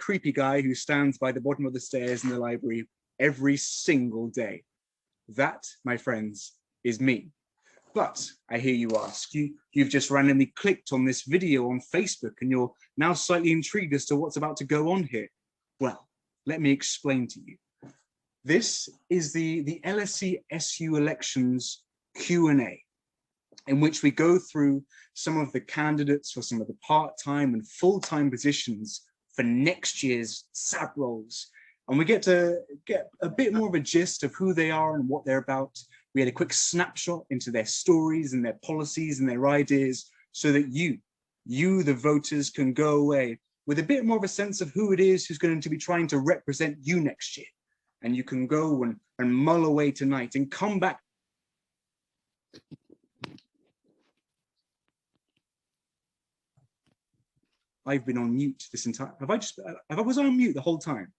creepy guy who stands by the bottom of the stairs in the library every single day. That, my friends, is me. But I hear you ask, you've just randomly clicked on this video on Facebook and you're now slightly intrigued as to what's about to go on here. Well, let me explain to you. This is the LSESU elections Q&A, in which we go through some of the candidates for some of the part-time and full-time positions for next year's SAB roles. And we get to get a bit more of a gist of who they are and what they're about. We had a quick snapshot into their stories and their policies and their ideas so that you, the voters, can go away with a bit more of a sense of who it is who's going to be trying to represent you next year. And you can go and mull away tonight and come back. I've been on mute this entire, was I on mute the whole time?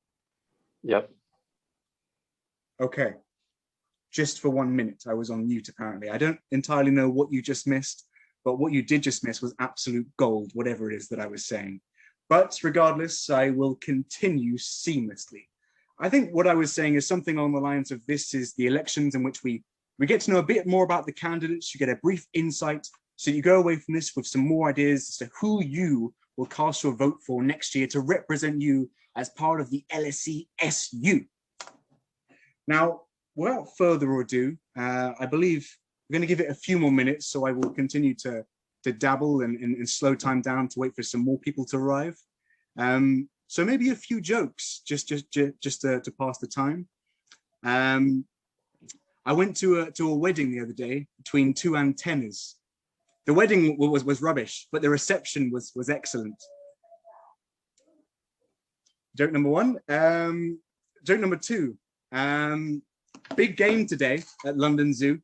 Yep. Okay. Just for 1 minute, I was on mute apparently. I don't entirely know what you just missed, but what you did just miss was absolute gold, whatever it is that I was saying. But regardless, I will continue seamlessly. I think what I was saying is something along the lines of this is the elections in which we get to know a bit more about the candidates, you get a brief insight, so you go away from this with some more ideas as to who you will cast your vote for next year to represent you as part of the LSESU. Now, without further ado, I believe we're going to give it a few more minutes, so I will continue to dabble and slow time down to wait for some more people to arrive. So maybe a few jokes just to pass the time. I went to a wedding the other day between two antennas. The wedding was rubbish, but the reception was excellent. Joke number one. Joke number two. Big game today at London Zoo.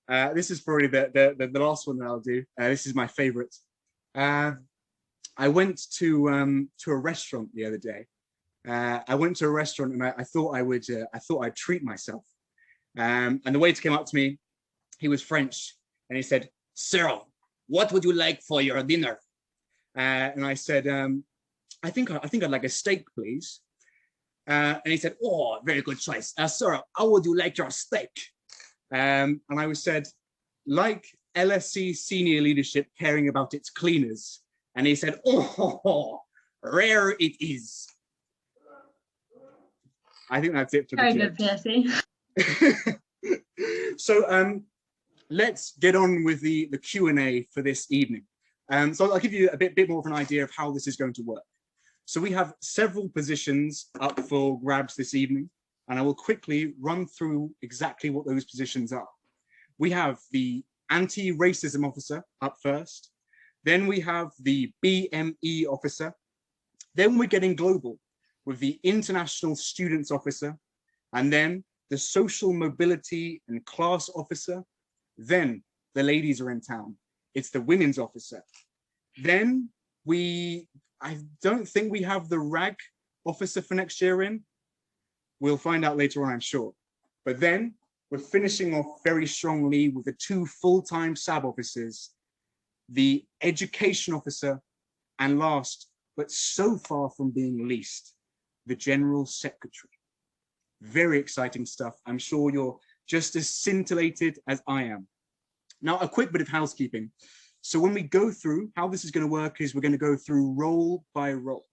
This is probably the last one that I'll do. This is my favorite. I went to a restaurant the other day. I went to a restaurant and I thought I'd treat myself. And the waiter came up to me. He was French, and he said, "Cyril, what would you like for your dinner?" And I said, I think I'd like a steak, please." And he said, "Oh, very good choice. Cyril, how would you like your steak?" And I said, "Like LSE senior leadership caring about its cleaners." And he said, "Oh, rare it is." I think that's it for the very good, Percy. So let's get on with the Q&A for this evening. So I'll give you a bit more of an idea of how this is going to work. So we have several positions up for grabs this evening, and I will quickly run through exactly what those positions are. We have the anti-racism officer up first. Then we have the BME officer. Then we're getting global with the international students officer, and then the social mobility and class officer. Then the ladies are in town. It's the women's officer. Then I don't think we have the RAG officer for next year in. We'll find out later on, I'm sure. But then we're finishing off very strongly with the two full-time SAB officers, the education officer, and last, but so far from being least, the general secretary. Very exciting stuff. I'm sure you're just as scintillated as I am. Now, a quick bit of housekeeping. So when we go through, how this is going to work is we're going to go through role by role.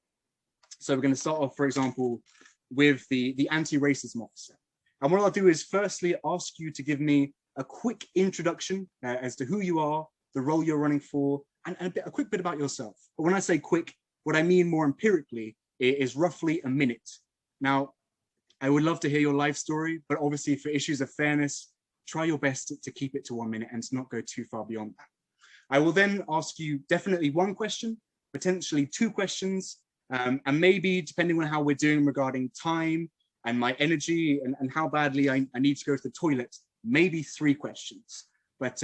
So we're going to start off, for example, with the anti-racism officer. And what I'll do is firstly ask you to give me a quick introduction as to who you are, the role you're running for, and a quick bit about yourself. But when I say quick, what I mean more empirically is roughly a minute. Now, I would love to hear your life story, but obviously for issues of fairness, try your best to keep it to 1 minute and to not go too far beyond that. I will then ask you definitely one question, potentially two questions, and maybe depending on how we're doing regarding time and my energy and how badly I need to go to the toilet, maybe three questions, but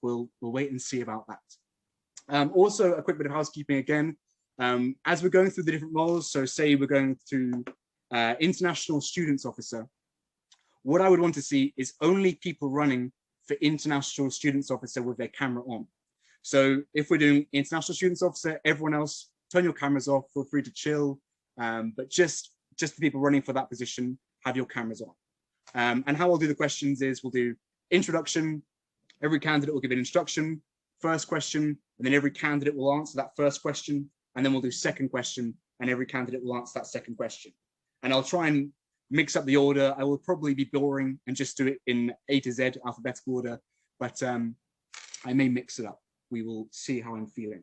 we'll wait and see about that. Also, a quick bit of housekeeping again. As we're going through the different roles, so say we're going to international students officer, what I would want to see is only people running for international students officer with their camera on. So if we're doing international students officer, everyone else turn your cameras off, feel free to chill, but just the people running for that position, have your cameras on. And how I'll do the questions is we'll do introduction, every candidate will give an introduction, first question, and then every candidate will answer that first question, and then we'll do second question, and every candidate will answer that second question. And I'll try and mix up the order. I will probably be boring and just do it in A to Z alphabetical order, but I may mix it up. We will see how I'm feeling.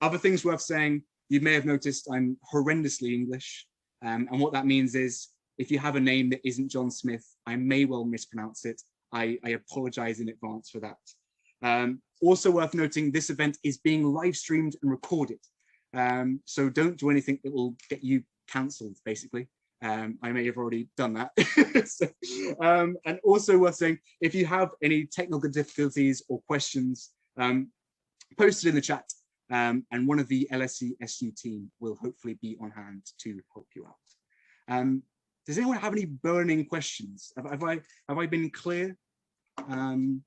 Other things worth saying, you may have noticed I'm horrendously English. And what that means is if you have a name that isn't John Smith, I may well mispronounce it. I apologize in advance for that. Also worth noting, this event is being live streamed and recorded. So don't do anything that will get you cancelled, basically. I may have already done that. So, and also worth saying, if you have any technical difficulties or questions, post it in the chat, and one of the LSESU team will hopefully be on hand to help you out. Does anyone have any burning questions? Have I been clear? I'm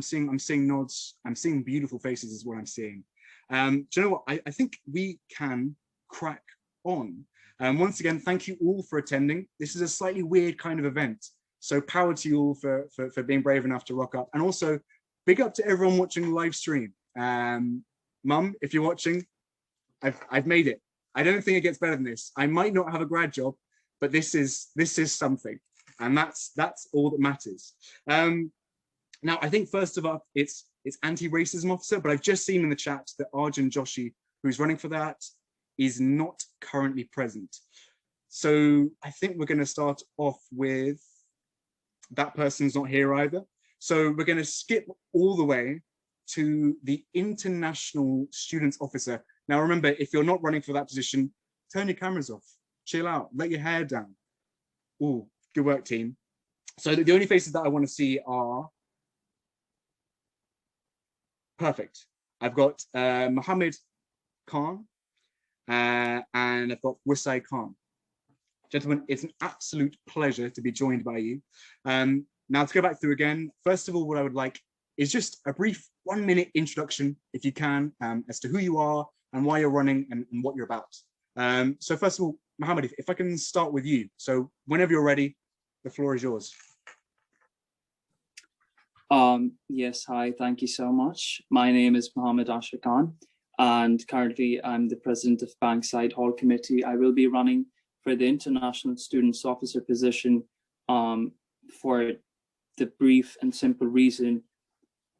seeing nods. I'm seeing beautiful faces is what I'm seeing. Do you know what? I think we can crack on. Once again, thank you all for attending. This is a slightly weird kind of event. So power to you all for being brave enough to rock up. And also big up to everyone watching the live stream. Mum, if you're watching, I've made it. I don't think it gets better than this. I might not have a grad job, but this is something. And that's all that matters. Now, I think first of all, it's anti-racism officer, but I've just seen in the chat that Arjun Joshi, who's running for that, is not currently present. So I think we're going to start off with that person's not here either. So we're going to skip all the way to the international students officer. Now, remember, if you're not running for that position, turn your cameras off, chill out, let your hair down. Ooh, good work, team. So the only faces that I want to see are perfect. I've got Mohammed Khan, and I've got Wusai Khan. Gentlemen, it's an absolute pleasure to be joined by you. Now to go back through again, first of all, what I would like is just a brief 1-minute introduction, if you can, as to who you are and why you're running and what you're about. So first of all, Mohammed, if I can start with you. So whenever you're ready, the floor is yours. Yes, hi, thank you so much. My name is Mohammed Ashar Khan, and currently I'm the president of Bankside Hall Committee. I will be running for the International Students Officer position for the brief and simple reason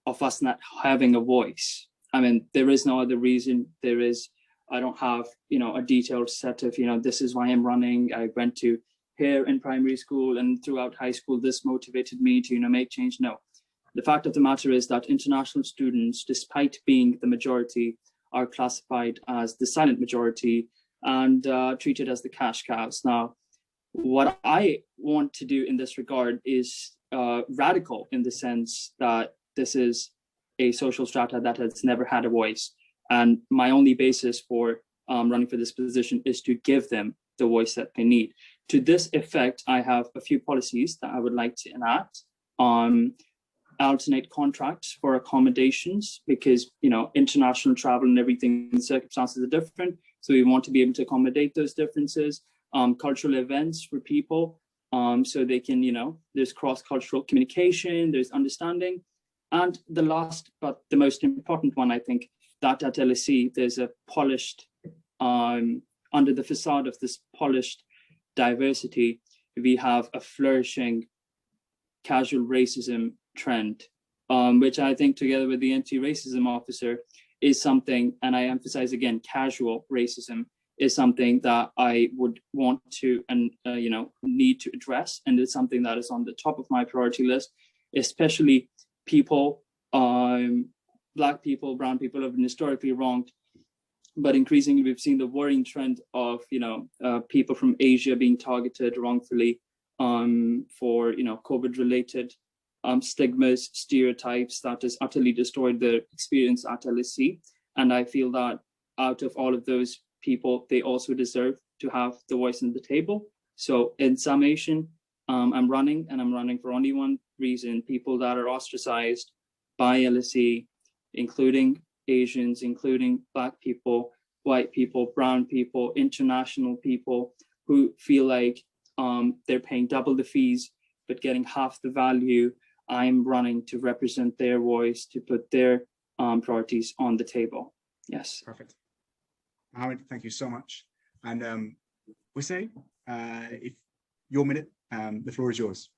of us not having a voice. I mean, there is no other reason. I don't have, a detailed set of, this is why I'm running. I went to here in primary school and throughout high school, this motivated me to, make change. No. The fact of the matter is that international students, despite being the majority, are classified as the silent majority and treated as the cash cows. Now, what I want to do in this regard is radical in the sense that this is a social strata that has never had a voice. And my only basis for running for this position is to give them the voice that they need. To this effect, I have a few policies that I would like to enact. Alternate contracts for accommodations, because international travel and everything, circumstances are different, so we want to be able to accommodate those differences. Cultural events for people, so they can, there's cross-cultural communication, there's understanding. And the last but the most important one, I think, that at LSE there's a polished, under the facade of this polished diversity, we have a flourishing casual racism trend, which I think together with the anti-racism officer is something, and I emphasize again, casual racism is something that I would want to and need to address, and it's something that is on the top of my priority list, especially people, Black people, brown people have been historically wronged, but increasingly we've seen the worrying trend of people from Asia being targeted wrongfully for COVID-related stigmas, stereotypes that has utterly destroyed their experience at LSE. And I feel that out of all of those people, they also deserve to have the voice on the table. So in summation, I'm running, and I'm running for only one reason: people that are ostracized by LSE, including Asians, including Black people, white people, brown people, international people who feel like they're paying double the fees but getting half the value. I'm running to represent their voice, to put their priorities on the table. Yes. Perfect. Mohammed, thank you so much. And we say, if your minute, the floor is yours.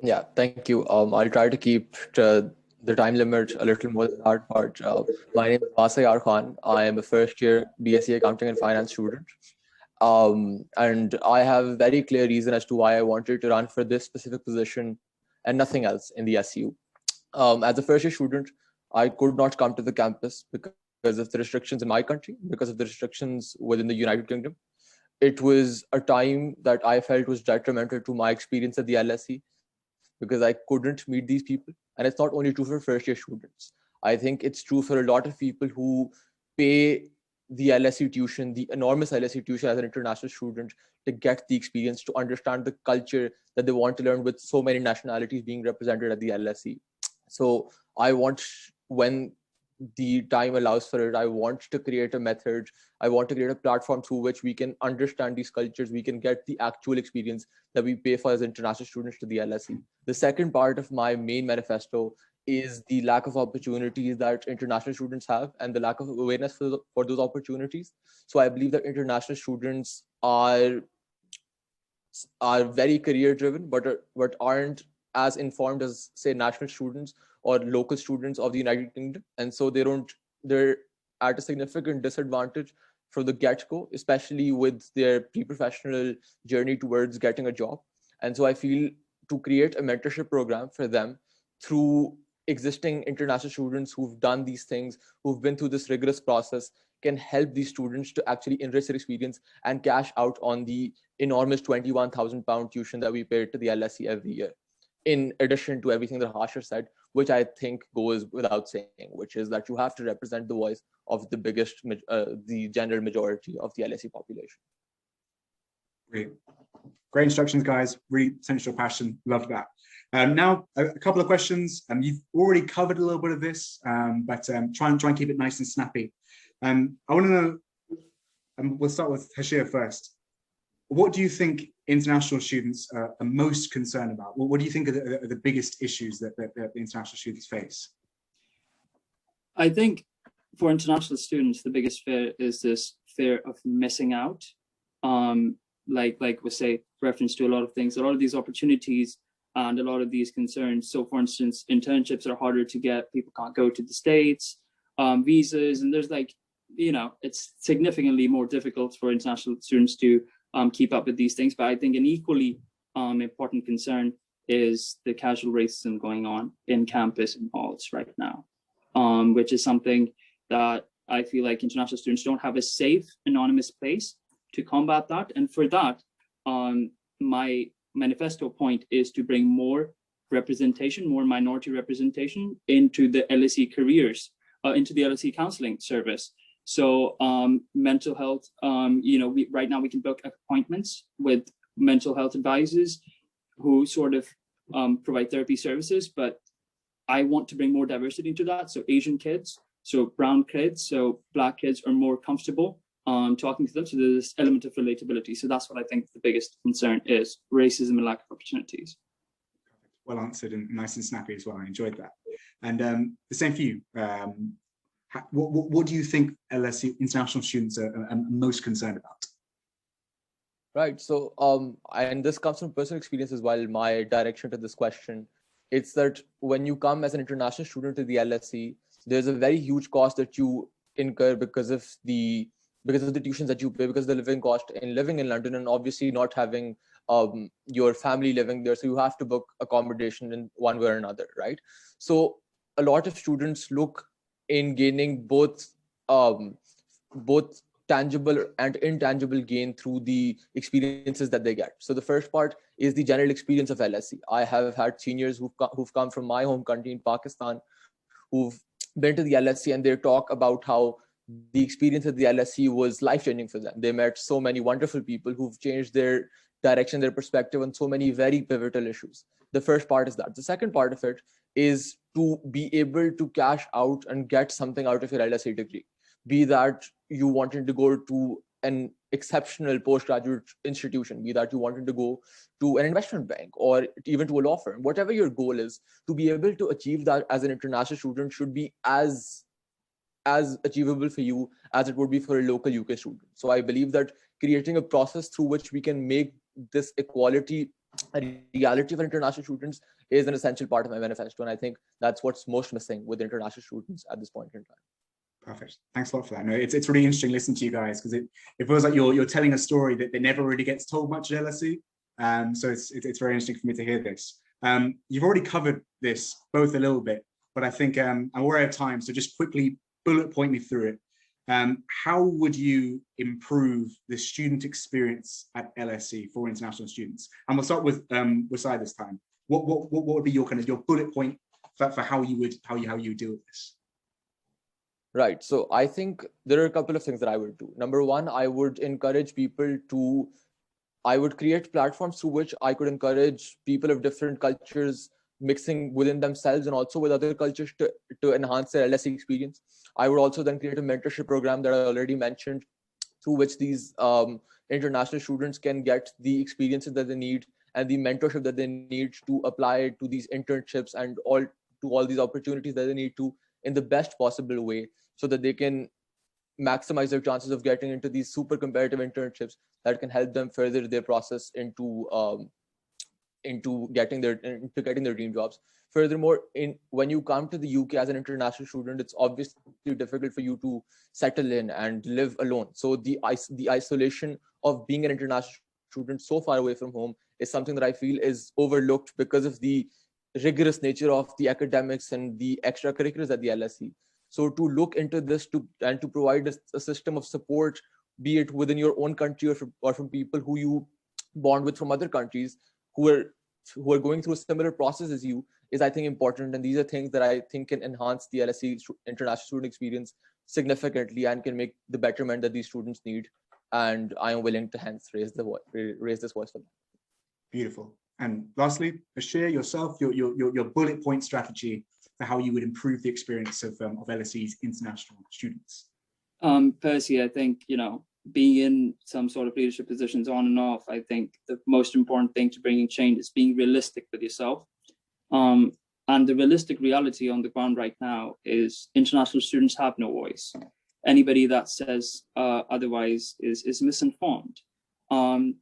Yeah, thank you. I'll try to keep the time limit a little more than that part. My name is Vasayar Khan. I am a first year BSc Accounting and Finance student. And I have a very clear reason as to why I wanted to run for this specific position and nothing else in the SU. As a first year student, I could not come to the campus because of the restrictions in my country, because of the restrictions within the United Kingdom. It was a time that I felt was detrimental to my experience at the LSE because I couldn't meet these people. And it's not only true for first year students. I think it's true for a lot of people who pay the LSE tuition, the enormous LSE tuition as an international student, to get the experience, to understand the culture that they want to learn with so many nationalities being represented at the LSE. So I want, when the time allows for it, I want to create a method. I want to create a platform through which we can understand these cultures. We can get the actual experience that we pay for as international students to the LSE. The second part of my main manifesto is the lack of opportunities that international students have and the lack of awareness for those opportunities. So I believe that international students are very career driven, but aren't as informed as, say, national students or local students of the United Kingdom. And so they're at a significant disadvantage from the get-go, especially with their pre-professional journey towards getting a job. And so I feel to create a mentorship program for them through existing international students who've done these things, who've been through this rigorous process, can help these students to actually enrich their experience and cash out on the enormous £21,000 tuition that we pay to the LSE every year. In addition to everything that Harsher said, which I think goes without saying, which is that you have to represent the voice of the biggest, the general majority of the LSE population. Great instructions, guys. Really sense your passion. Love that. Now, a couple of questions. You've already covered a little bit of this, but try and keep it nice and snappy. I want to know, we'll start with Hashir first. What do you think international students are most concerned about? What do you think are the biggest issues that the international students face? I think for international students, the biggest fear is this fear of missing out. Like we say, reference to a lot of things, a lot of these opportunities and a lot of these concerns. So for instance, internships are harder to get, people can't go to the States, visas, and there's like, you know, it's significantly more difficult for international students to keep up with these things. But I think an equally important concern is the casual racism going on in campus and halls right now, which is something that I feel like international students don't have a safe, anonymous place to combat that. And for that, my manifesto point is to bring more representation, more minority representation into the LSE careers, into the LSE counseling service. So mental health, you know, right now we can book appointments with mental health advisors who sort of provide therapy services, but I want to bring more diversity into that. So Asian kids, so brown kids, so Black kids are more comfortable talking to them. So there's this element of relatability. So that's what I think the biggest concern is, racism and lack of opportunities. Well answered and nice and snappy as well. I enjoyed that. And the same for you. What do you think LSE international students are most concerned about? Right. So, and this comes from personal experience as well. My direction to this question, it's that when you come as an international student to the LSE, there's a very huge cost that you incur because of the tuitions that you pay, because of the living cost in living in London, and obviously not having your family living there. So you have to book accommodation in one way or another, right? So a lot of students look in gaining both tangible and intangible gain through the experiences that they get. So the first part is the general experience of LSE. I have had seniors who've come from my home country in Pakistan, who've been to the LSE, and they talk about how the experience at the LSE was life-changing for them. They met so many wonderful people who've changed their direction, their perspective on so many very pivotal issues. The first part is that. The second part of it is to be able to cash out and get something out of your LSE degree. Be that you wanted to go to an exceptional postgraduate institution, be that you wanted to go to an investment bank or even to a law firm, whatever your goal is, to be able to achieve that as an international student should be as achievable for you as it would be for a local UK student. So I believe that creating a process through which we can make this equality a reality for international students is an essential part of my manifesto. And I think that's what's most missing with international students at this point in time. Perfect. Thanks a lot for that. No, it's really interesting listening to you guys, because it feels like you're telling a story that never really gets told much at LSE. So it's very interesting for me to hear this. You've already covered this both a little bit, but I think I'm aware of time, so just quickly bullet point me through it. How would you improve the student experience at LSE for international students? And we'll start with Wasai this time. What would be your your bullet point for how you would deal with this? Right. So I think there are a couple of things that I would do. Number one, I would encourage people to, I would create platforms through which I could encourage people of different cultures mixing within themselves and also with other cultures to enhance their LSE experience. I would also then create a mentorship program that I already mentioned, through which these international students can get the experiences that they need and the mentorship that they need to apply to these internships and all these opportunities that they need to in the best possible way, so that they can maximize their chances of getting into these super competitive internships that can help them further their process into getting their dream jobs. Furthermore, when you come to the UK as an international student, it's obviously difficult for you to settle in and live alone. So the isolation of being an international student so far away from home is something that I feel is overlooked because of the rigorous nature of the academics and the extracurriculars at the LSE. So to look into this and to provide a system of support, be it within your own country or from people who you bond with from other countries who are going through a similar process as you, is I think important. And these are things that I think can enhance the LSE international student experience significantly and can make the betterment that these students need. And I am willing to hence raise this voice for them. Beautiful. And lastly, Bashir, yourself, your bullet point strategy for how you would improve the experience of LSE's international students. Percy, I think, being in some sort of leadership positions on and off, I think the most important thing to bringing change is being realistic with yourself. And the realistic reality on the ground right now is international students have no voice. Anybody that says otherwise is misinformed.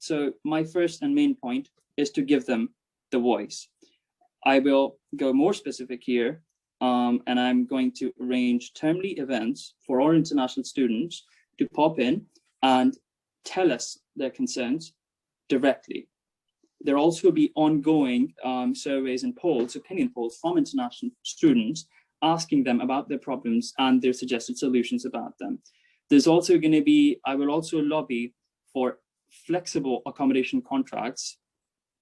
So my first and main point is to give them the voice. I will go more specific here, and I'm going to arrange termly events for our international students to pop in and tell us their concerns directly. There'll also be ongoing surveys and polls, opinion polls from international students, asking them about their problems and their suggested solutions about them. There's also going to be, I will also lobby for flexible accommodation contracts.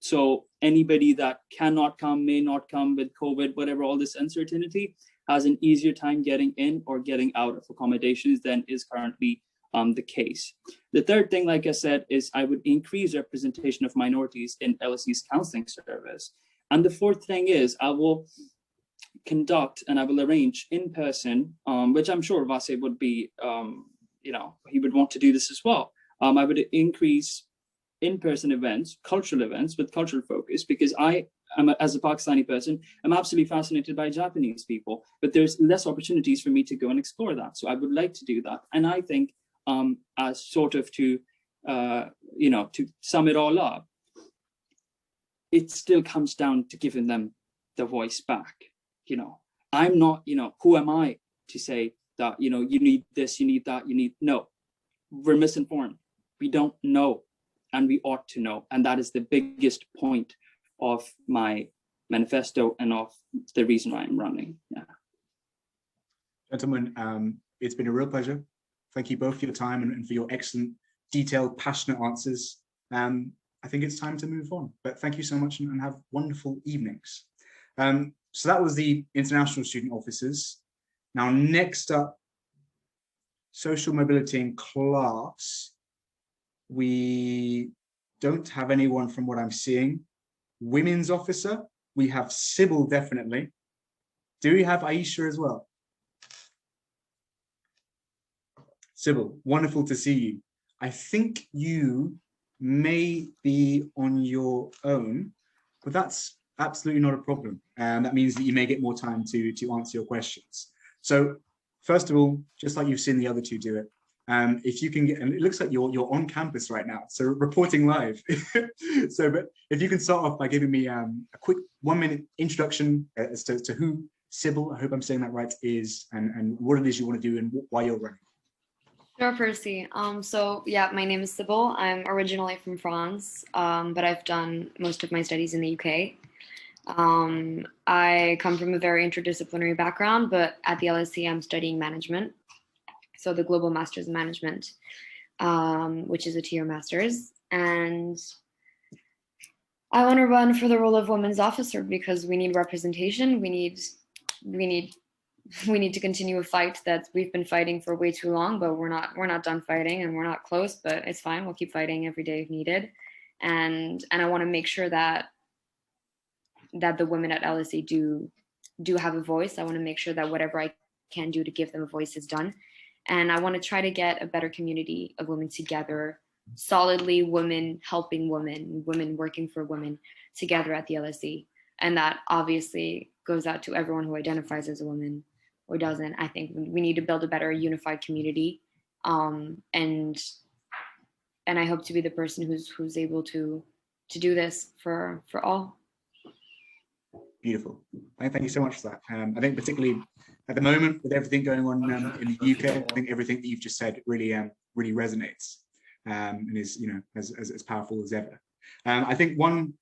So anybody that cannot come, may not come with COVID, whatever, all this uncertainty, has an easier time getting in or getting out of accommodations than is currently the case. The third thing, like I said, is I would increase representation of minorities in LSE's counseling service. And the fourth thing is I will conduct and I will arrange in person, which I'm sure Vase would be, he would want to do this as well. I would increase in-person events, cultural events with cultural focus, because I am, as a Pakistani person, I'm absolutely fascinated by Japanese people, but there's less opportunities for me to go and explore that. So I would like to do that. And I think as sort of to sum it all up, it still comes down to giving them the voice back. I'm not, who am I to say that, you need this, you need that, no, we're misinformed. We don't know. And we ought to know. And that is the biggest point of my manifesto and of the reason why I'm running. Yeah. Gentlemen, it's been a real pleasure. Thank you both for your time and for your excellent, detailed, passionate answers. I think it's time to move on. But thank you so much and have wonderful evenings. So that was the international student officers. Now, next up, social mobility in class. We don't have anyone from what I'm seeing. Women's officer, we have Sybil definitely. Do we have Aisha as well? Sybil, wonderful to see you. I think you may be on your own, but that's absolutely not a problem. And that means that you may get more time to answer your questions. So first of all, just like you've seen the other two do it, if you can get, and it looks like you're on campus right now, so reporting live. So, but if you can start off by giving me a quick 1-minute introduction as to who Sybil, I hope I'm saying that right, is, and what it is you want to do and why you're running. Sure, Percy. So yeah, my name is Sybil. I'm originally from France, but I've done most of my studies in the UK. I come from a very interdisciplinary background, but at the LSE, I'm studying management. So the Global Masters in Management, which is a 2-year master's. And I want to run for the role of women's officer because we need representation. We need to continue a fight that we've been fighting for way too long, but we're not done fighting, and we're not close, but it's fine. We'll keep fighting every day if needed. And I want to make sure that the women at LSE do have a voice. I want to make sure that whatever I can do to give them a voice is done. And I want to try to get a better community of women together, solidly women helping women, women working for women together at the LSE. And that obviously goes out to everyone who identifies as a woman or doesn't. I think we need to build a better unified community. And I hope to be the person who's able to do this for all. Beautiful. Thank you so much for that. I think particularly at the moment with everything going on in the UK, I think everything that you've just said really really resonates and is, you know, as powerful as ever. I think one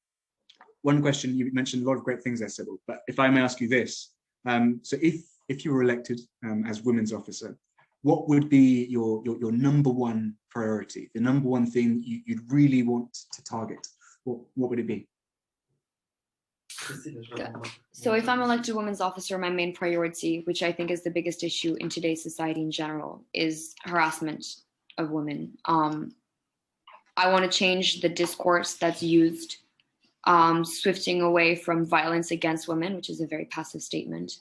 question, you mentioned a lot of great things there, Sybil, but if I may ask you this, so if you were elected as women's officer, what would be your number one priority, the number one thing you'd really want to target? What would it be? So if I'm elected women's officer, my main priority, which I think is the biggest issue in today's society in general, is harassment of women. I want to change the discourse that's used, switching away from violence against women, which is a very passive statement,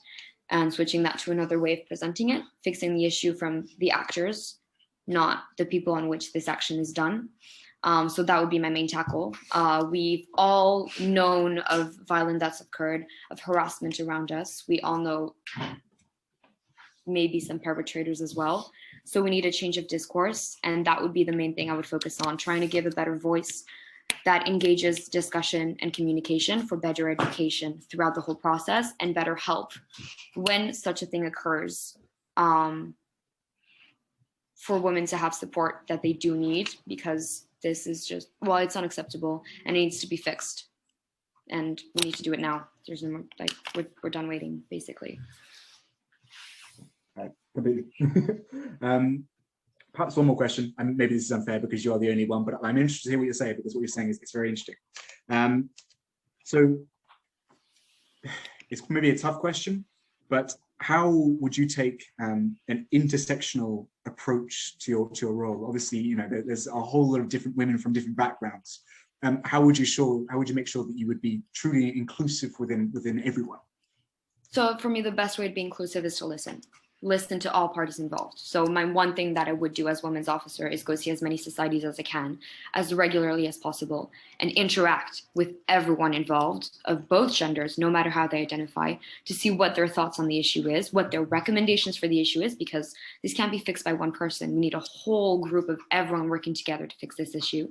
and switching that to another way of presenting it, fixing the issue from the actors, not the people on which this action is done. So that would be my main tackle. We've all known of violence that's occurred, of harassment around us. We all know maybe some perpetrators as well. So we need a change of discourse, and that would be the main thing I would focus on, trying to give a better voice that engages discussion and communication for better education throughout the whole process and better help when such a thing occurs, for women to have support that they do need, because this is just, well, it's unacceptable and it needs to be fixed. And we need to do it now. There's no more, like, we're done waiting, basically. Completely. Perhaps one more question, and maybe this is unfair because you are the only one, but I'm interested to hear what you're saying, because what you're saying is it's very interesting. So it's maybe a tough question, but how would you take an intersectional approach to your role? Obviously, you know, there's a whole lot of different women from different backgrounds. How would you make sure that you would be truly inclusive within everyone? So for me, the best way to be inclusive is to listen to all parties involved. So my one thing that I would do as women's officer is go see as many societies as I can, as regularly as possible, and interact with everyone involved of both genders, no matter how they identify, to see what their thoughts on the issue is, what their recommendations for the issue is, because this can't be fixed by one person. We need a whole group of everyone working together to fix this issue.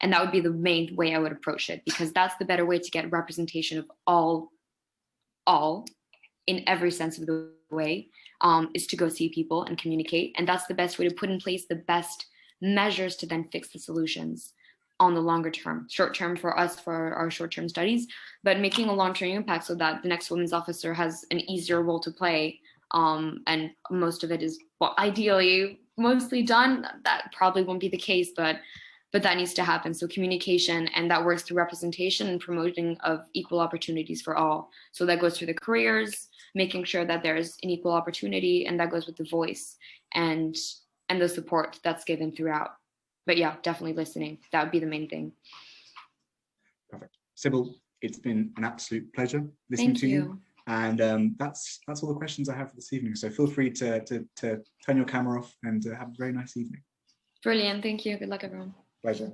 And that would be the main way I would approach it, because that's the better way to get representation of all in every sense of the way, is to go see people and communicate. And that's the best way to put in place the best measures to then fix the solutions on the longer term. Short term for us, for our short-term studies, but making a long-term impact so that the next women's officer has an easier role to play. And most of it is, well, ideally mostly done. That probably won't be the case, but that needs to happen. So communication, and that works through representation and promoting of equal opportunities for all. So that goes through the careers, making sure that there's an equal opportunity, and that goes with the voice and the support that's given throughout. But yeah, definitely listening. That would be the main thing. Perfect. Sybil, it's been an absolute pleasure listening to you. And that's all the questions I have for this evening. So feel free to turn your camera off and have a very nice evening. Brilliant. Thank you. Good luck, everyone. Pleasure.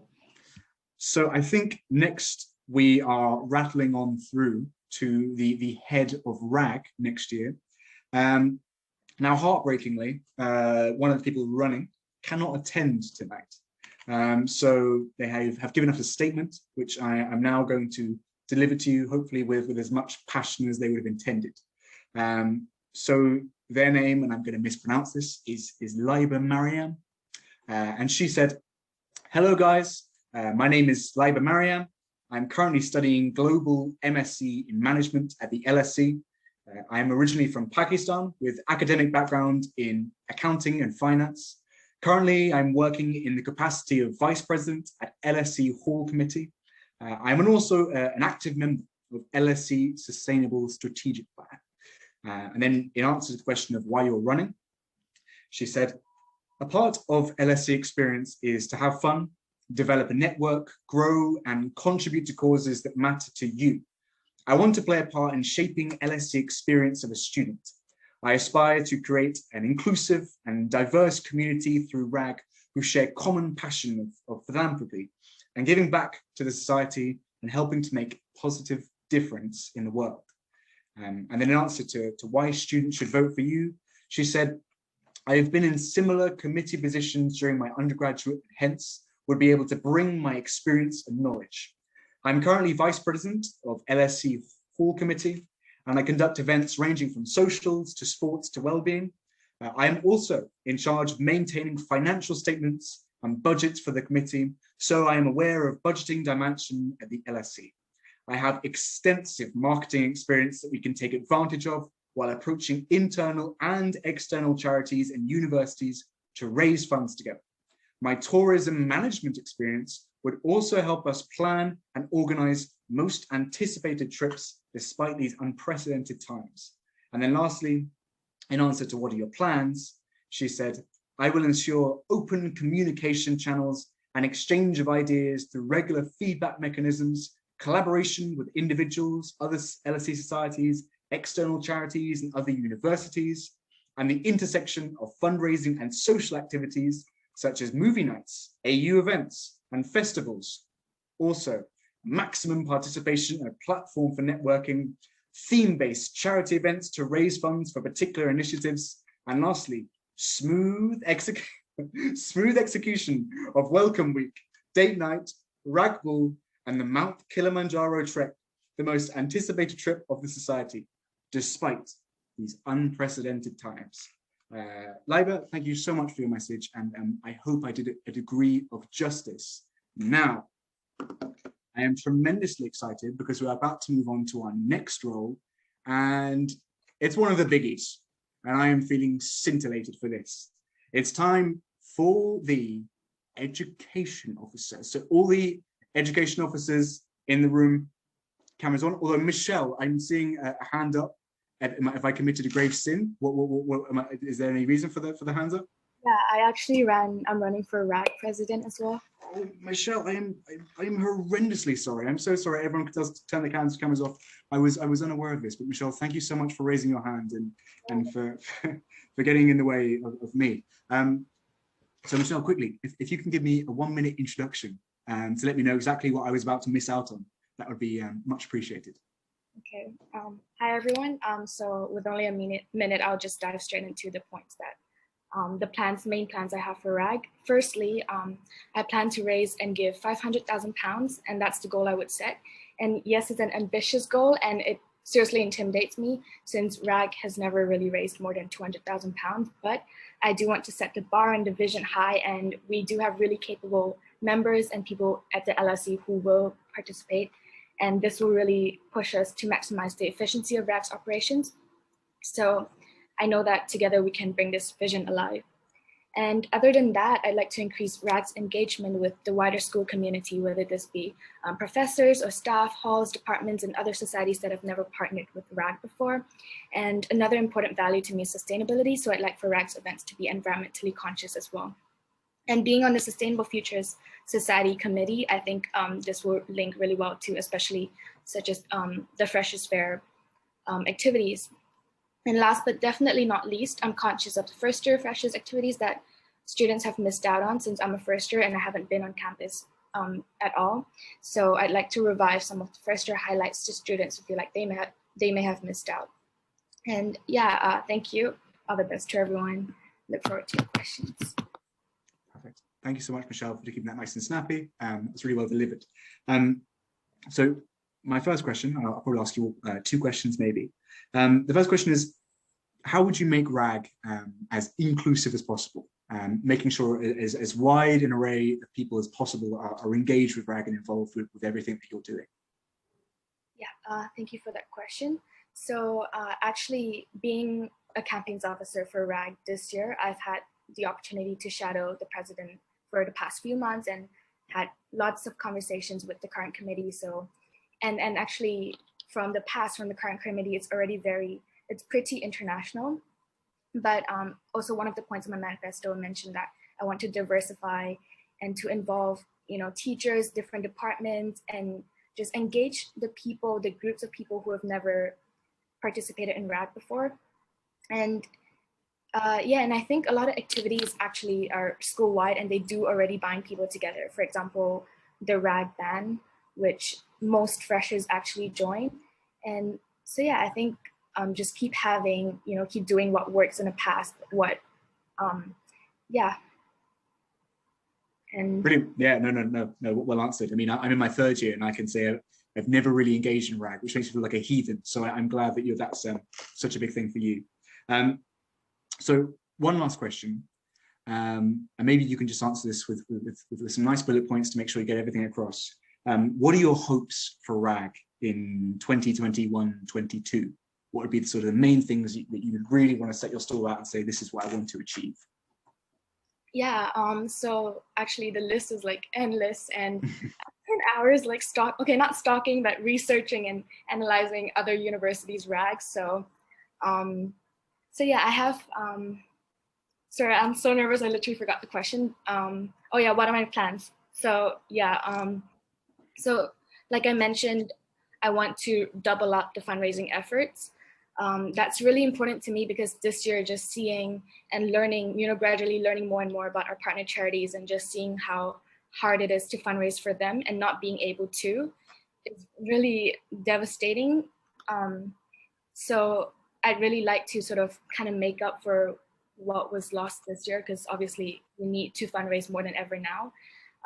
So I think next we are rattling on through to the head of RAG next year. Now, heartbreakingly, one of the people running cannot attend tonight. So they have given us a statement, which I am now going to deliver to you, hopefully with as much passion as they would have intended. So their name, and I'm going to mispronounce this, is Laiba Mariam. And she said, "Hello guys, my name is Laiba Mariam. I'm currently studying Global MSc in Management at the LSE. I am originally from Pakistan with academic background in accounting and finance. Currently, I'm working in the capacity of Vice President at LSE Hall Committee. I'm also an active member of LSE Sustainable Strategic Plan." And then in answer to the question of why you're running, she said, "A part of LSE experience is to have fun, develop a network, grow and contribute to causes that matter to you. I want to play a part in shaping LSE experience of a student. I aspire to create an inclusive and diverse community through RAG who share common passion of philanthropy and giving back to the society and helping to make positive difference in the world." And then in answer to why students should vote for you, she said, "I have been in similar committee positions during my undergraduate, hence would be able to bring my experience and knowledge. I'm currently Vice President of LSE Hall Committee, and I conduct events ranging from socials to sports to well-being. I am also in charge of maintaining financial statements and budgets for the committee, so I am aware of budgeting dimension at the LSE. I have extensive marketing experience that we can take advantage of while approaching internal and external charities and universities to raise funds together. My tourism management experience would also help us plan and organize most anticipated trips despite these unprecedented times." And then lastly, in answer to what are your plans, she said, "I will ensure open communication channels and exchange of ideas through regular feedback mechanisms, collaboration with individuals, other LSE societies, external charities and other universities, and the intersection of fundraising and social activities such as movie nights, AU events, and festivals. Also, maximum participation and a platform for networking, theme-based charity events to raise funds for particular initiatives, and lastly, smooth execution of Welcome Week, Date Night, Rag Bull, and the Mount Kilimanjaro Trek, the most anticipated trip of the society, despite these unprecedented times." Laiba, thank you so much for your message, and I hope I did a degree of justice. Now, I am tremendously excited because we're about to move on to our next role, and it's one of the biggies, and I am feeling scintillated for this. It's time for the education officer. So all the education officers in the room, cameras on, although Michelle, I'm seeing a hand up. Have I committed a grave sin? Is there any reason for the hands up? Yeah, I'm running for RAG president as well. Oh, Michelle, I am horrendously sorry. I'm so sorry. Everyone does turn the cameras off. I was unaware of this, but Michelle, thank you so much for raising your hand and for getting in the way of me. So Michelle, quickly, if you can give me a 1-minute introduction to let me know exactly what I was about to miss out on, that would be much appreciated. Okay. Hi everyone. So with only a minute, I'll just dive straight into the points that the main plans I have for RAG. Firstly, I plan to raise and give £500,000, and that's the goal I would set. And yes, it's an ambitious goal, and it seriously intimidates me since RAG has never really raised more than £200,000. But I do want to set the bar and the vision high, and we do have really capable members and people at the LSE who will participate. And this will really push us to maximize the efficiency of RAG's operations. So I know that together we can bring this vision alive. And other than that, I'd like to increase RAG's engagement with the wider school community, whether this be professors or staff, halls, departments, and other societies that have never partnered with RAG before. And another important value to me is sustainability. So I'd like for RAG's events to be environmentally conscious as well. And being on the Sustainable Futures Society Committee, I think this will link really well to especially such as the Freshers Fair activities. And last but definitely not least, I'm conscious of the first year freshers activities that students have missed out on since I'm a first year and I haven't been on campus at all. So I'd like to revive some of the first year highlights to students who feel like they may have missed out. And yeah, thank you. All the best to everyone. Look forward to your questions. Perfect. Thank you so much, Michelle, for keeping that nice and snappy. It's really well delivered. So my first question, I'll probably ask you 2 questions maybe. The first question is, how would you make RAG as inclusive as possible? Making sure as wide an array of people as possible are engaged with RAG and involved with everything that you're doing. Yeah, thank you for that question. So actually being a campaigns officer for RAG this year, I've had the opportunity to shadow the president for the past few months and had lots of conversations with the current committee. So, and actually from the current committee, it's pretty international. But also one of the points in my manifesto mentioned that I want to diversify and to involve, teachers, different departments, and just engage the people, the groups of people who have never participated in RAG before. And and I think a lot of activities actually are school-wide and they do already bind people together. For example, the RAG band, which most freshers actually join. And so yeah, I think just keep doing what works in the past, And brilliant. Yeah, no, well answered. I mean, I'm in my 3rd year and I can say I've never really engaged in RAG, which makes me feel like a heathen. So I'm glad that that's such a big thing for you. So one last question, and maybe you can just answer this with some nice bullet points to make sure you get everything across. What are your hopes for RAG in 2021-22? What would be the sort of the main things that you would really want to set your stall out and say, this is what I want to achieve? Yeah, so actually the list is like endless and hours like not stalking, but researching and analyzing other universities' RAGs. So yeah, I have, sorry, I'm so nervous, I literally forgot the question. Oh yeah, what are my plans? So yeah, so like I mentioned, I want to double up the fundraising efforts. That's really important to me because this year just seeing and learning, gradually learning more and more about our partner charities and just seeing how hard it is to fundraise for them and not being able to is really devastating. So I'd really like to sort of kind of make up for what was lost this year because obviously we need to fundraise more than ever now.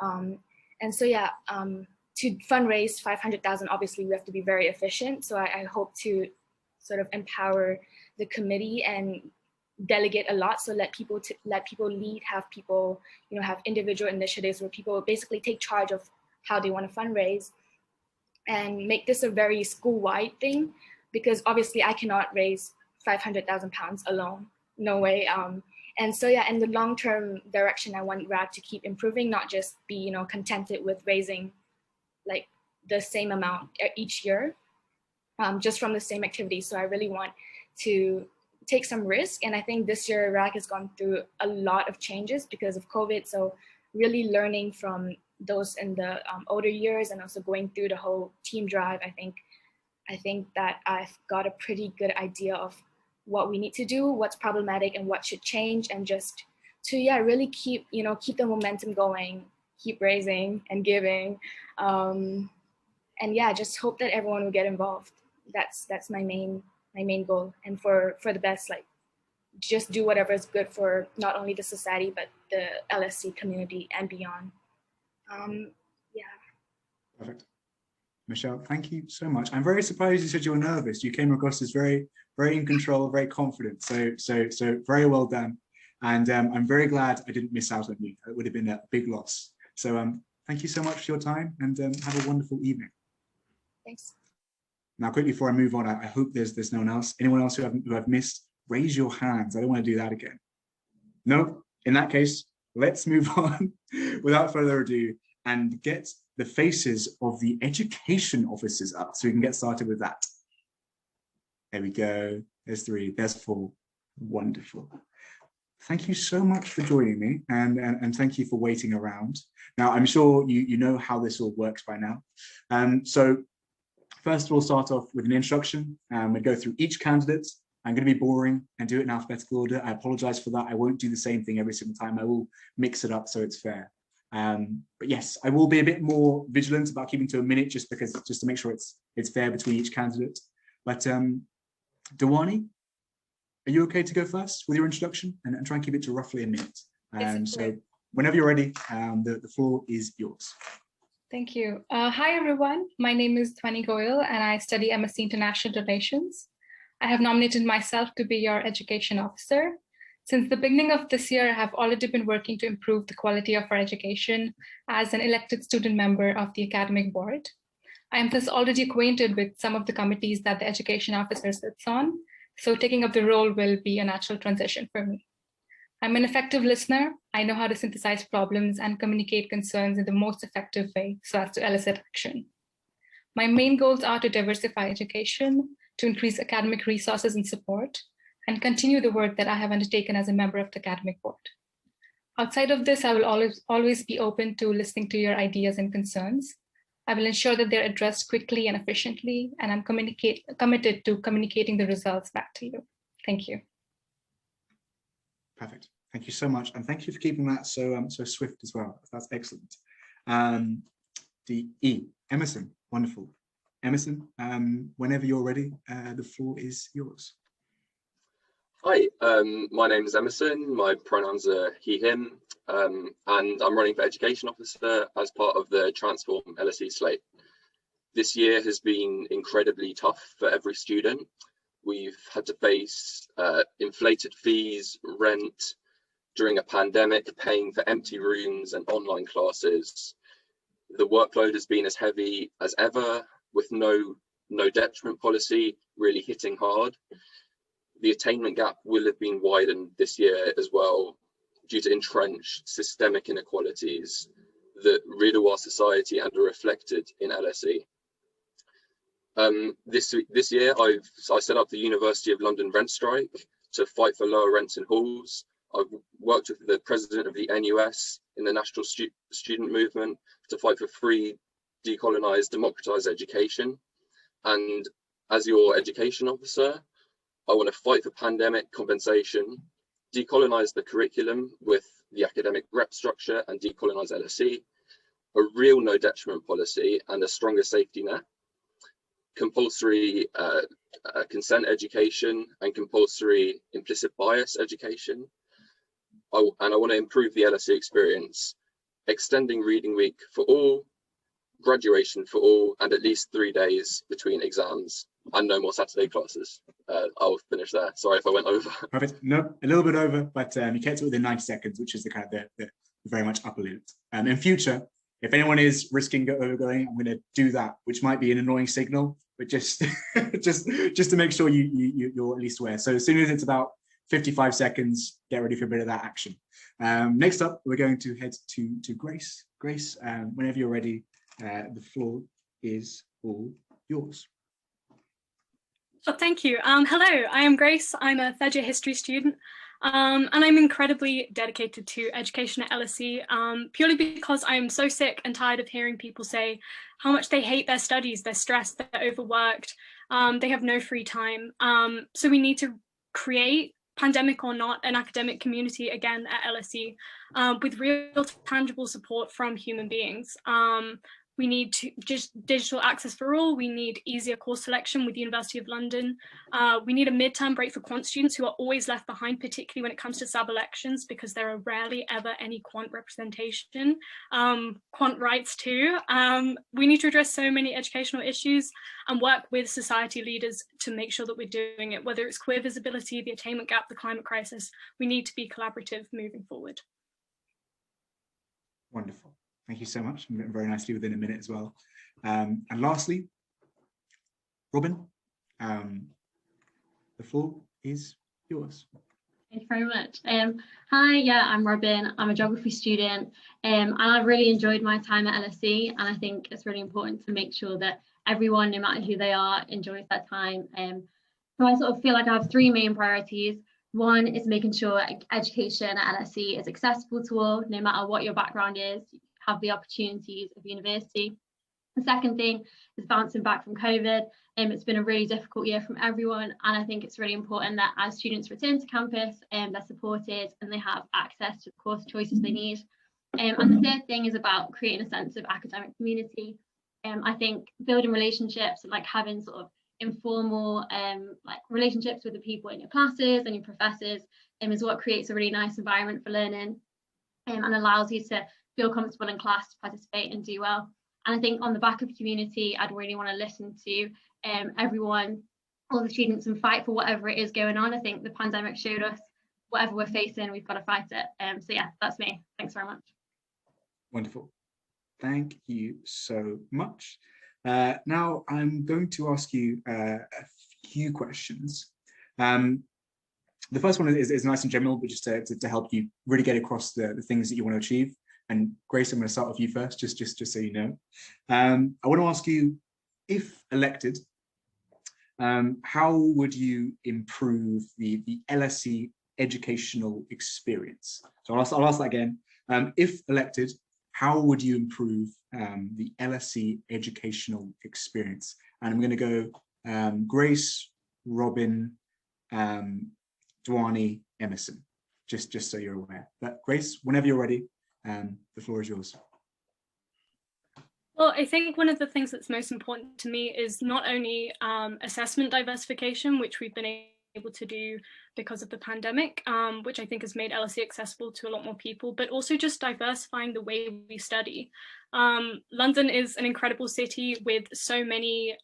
And so yeah, to fundraise 500,000, obviously we have to be very efficient. So I hope to sort of empower the committee and delegate a lot. So let people lead, have people, have individual initiatives where people basically take charge of how they want to fundraise and make this a very school-wide thing, because obviously I cannot raise 500,000 pounds alone, no way. And so yeah, in the long-term direction, I want RAG to keep improving, not just be, contented with raising like the same amount each year, just from the same activity. So I really want to take some risk. And I think this year RAG has gone through a lot of changes because of COVID. So really learning from those in the older years and also going through the whole team drive, I think that I've got a pretty good idea of what we need to do, what's problematic and what should change, and just to really keep the momentum going, keep raising and giving, and yeah, just hope that everyone will get involved. That's my main goal, and for the best, like just do whatever is good for not only the society but the LSC community and beyond. Yeah. Perfect. Michelle, thank you so much. I'm very surprised you said you were nervous. You came across as very, very in control, very confident. So very well done. And I'm very glad I didn't miss out on you. It would have been a big loss. So thank you so much for your time, and have a wonderful evening. Thanks. Now, quickly before I move on, I hope there's no one else. Anyone else who I've missed? Raise your hands. I don't want to do that again. No. In that case, let's move on without further ado and get the faces of the education officers up so we can get started with that. There we go. There's 3, there's 4. Wonderful. Thank you so much for joining me, and thank you for waiting around. Now, I'm sure you know how this all works by now. So First, we'll start off with an introduction. We'll go through each candidate. I'm going to be boring and do it in alphabetical order. I apologize for that. I won't do the same thing every single time. I will mix it up so it's fair. But yes, I will be a bit more vigilant about keeping to a minute just to make sure it's fair between each candidate. But Dewani, are you okay to go first with your introduction and try and keep it to roughly a minute? So whenever you're ready, the floor is yours. Thank you. Hi, everyone. My name is Dewani Goyal, and I study MSc International Relations. I have nominated myself to be your education officer. Since the beginning of this year, I have already been working to improve the quality of our education as an elected student member of the academic board. I am thus already acquainted with some of the committees that the education officer sits on, so taking up the role will be a natural transition for me. I'm an effective listener. I know how to synthesize problems and communicate concerns in the most effective way so as to elicit action. My main goals are to diversify education, to increase academic resources and support, and continue the work that I have undertaken as a member of the academic board. Outside of this, I will always be open to listening to your ideas and concerns. I will ensure that they're addressed quickly and efficiently, and I'm committed to communicating the results back to you. Thank you. Perfect. Thank you so much, and thank you for keeping that so swift as well. That's excellent. Emerson, wonderful. Emerson, whenever you're ready, the floor is yours. Hi, my name is Emerson. My pronouns are he, him, and I'm running for education officer as part of the Transform LSE slate. This year has been incredibly tough for every student. We've had to face inflated fees, rent, during a pandemic, paying for empty rooms and online classes. The workload has been as heavy as ever, with no detriment policy really hitting hard. The attainment gap will have been widened this year as well due to entrenched systemic inequalities that riddle our society and are reflected in LSE. This year, I set up the University of London rent strike to fight for lower rents in halls. I've worked with the president of the NUS in the national student movement to fight for free, decolonised, democratised education. And as your education officer, I want to fight for pandemic compensation, decolonise the curriculum with the academic rep structure and decolonise LSE, a real no detriment policy and a stronger safety net, compulsory consent education and compulsory implicit bias education. And I want to improve the LSE experience, extending reading week for all, graduation for all, and at least 3 days between exams and no more Saturday classes. I'll finish there. Sorry if I went over. Perfect. No, a little bit over, but you kept it within 90 seconds, which is the kind of the very much upper limit. In future, if anyone is risking overgoing, I'm going to do that, which might be an annoying signal, but just just to make sure you're at least aware. So as soon as it's about 55 seconds, get ready for a bit of that action. Next up, we're going to head to Grace. Grace, whenever you're ready, the floor is all yours. Well, thank you. Hello, I am Grace. I'm a third year history student, and I'm incredibly dedicated to education at LSE, purely because I'm so sick and tired of hearing people say how much they hate their studies, they're stressed, they're overworked, they have no free time. So we need to create, pandemic or not, an academic community again at LSE with real tangible support from human beings. We need just digital access for all. We need easier course selection with the University of London. We need a midterm break for quant students who are always left behind, particularly when it comes to sub-elections, because there are rarely ever any quant representation. Quant rights too. We need to address so many educational issues and work with society leaders to make sure that we're doing it, whether it's queer visibility, the attainment gap, the climate crisis. We need to be collaborative moving forward. Wonderful. Thank you so much. Very nicely within a minute as well. And lastly, Robin, the floor is yours. Thank you very much. Hi, yeah, I'm Robin. I'm a geography student, and I've really enjoyed my time at LSE, and I think it's really important to make sure that everyone, no matter who they are, enjoys their time. So I sort of feel like I have three main priorities. One is making sure education at LSE is accessible to all, no matter what your background is. Have the opportunities of university. The second thing is bouncing back from COVID. It's been a really difficult year from everyone, and I think it's really important that as students return to campus, they're supported and they have access to the course choices they need. And the third thing is about creating a sense of academic community. I think building relationships and like having sort of informal like relationships with the people in your classes and your professors is what creates a really nice environment for learning and allows you to feel comfortable in class, to participate and do well. And I think on the back of community, I'd really want to listen to everyone, all the students, and fight for whatever it is going on. I think the pandemic showed us whatever we're facing, we've got to fight it. So yeah, that's me. Thanks very much. Wonderful. Thank you so much. Now I'm going to ask you a few questions. The first one is nice and general, but just to help you really get across the things that you want to achieve. And Grace, I'm going to start with you first, just so you know. I want to ask you, if elected, how would you improve the LSE educational experience? So I'll ask that again. If elected, how would you improve the LSE educational experience? And I'm going to go Grace, Robin, Dwani, Emerson, just so you're aware. But Grace, whenever you're ready, the floor is yours. Well, I think one of the things that's most important to me is not only assessment diversification, which we've been able to do because of the pandemic, which I think has made LSE accessible to a lot more people, but also just diversifying the way we study. London is an incredible city with so many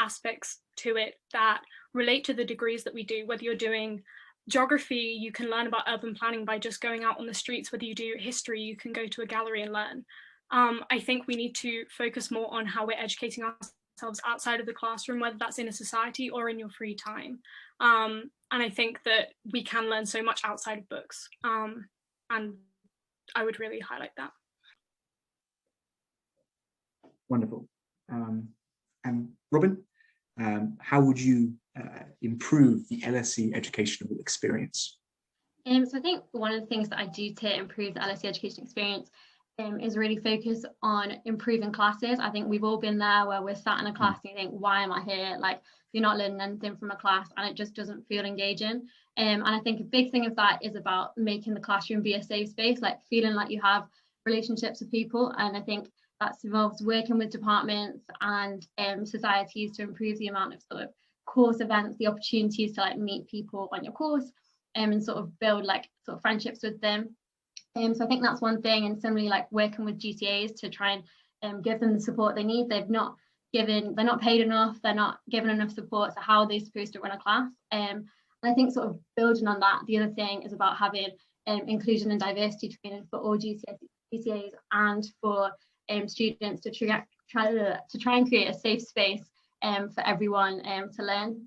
aspects to it that relate to the degrees that we do. Whether you're doing geography, you can learn about urban planning by just going out on the streets. Whether you do history, you can go to a gallery and learn. I think we need to focus more on how we're educating ourselves outside of the classroom, whether that's in a society or in your free time. And I think that we can learn so much outside of books. And I would really highlight that. Wonderful. And Robin, how would you improve the LSE educational experience? So I think one of the things that I do to improve the LSE education experience is really focus on improving classes. I think we've all been there where we're sat in a class and you think, why am I here? Like, you're not learning anything from a class and it just doesn't feel engaging. And I think a big thing of that is about making the classroom be a safe space, like feeling like you have relationships with people. And I think that involves working with departments and societies to improve the amount of sort of course events, the opportunities to like meet people on your course and sort of build like sort of friendships with them. So I think that's one thing, and similarly like working with GTAs to try and give them the support they need. They're not paid enough, they're not given enough support, so how are they supposed to run a class? And I think sort of building on that, the other thing is about having inclusion and diversity training for all GTAs and for students to try and create a safe space for everyone to learn.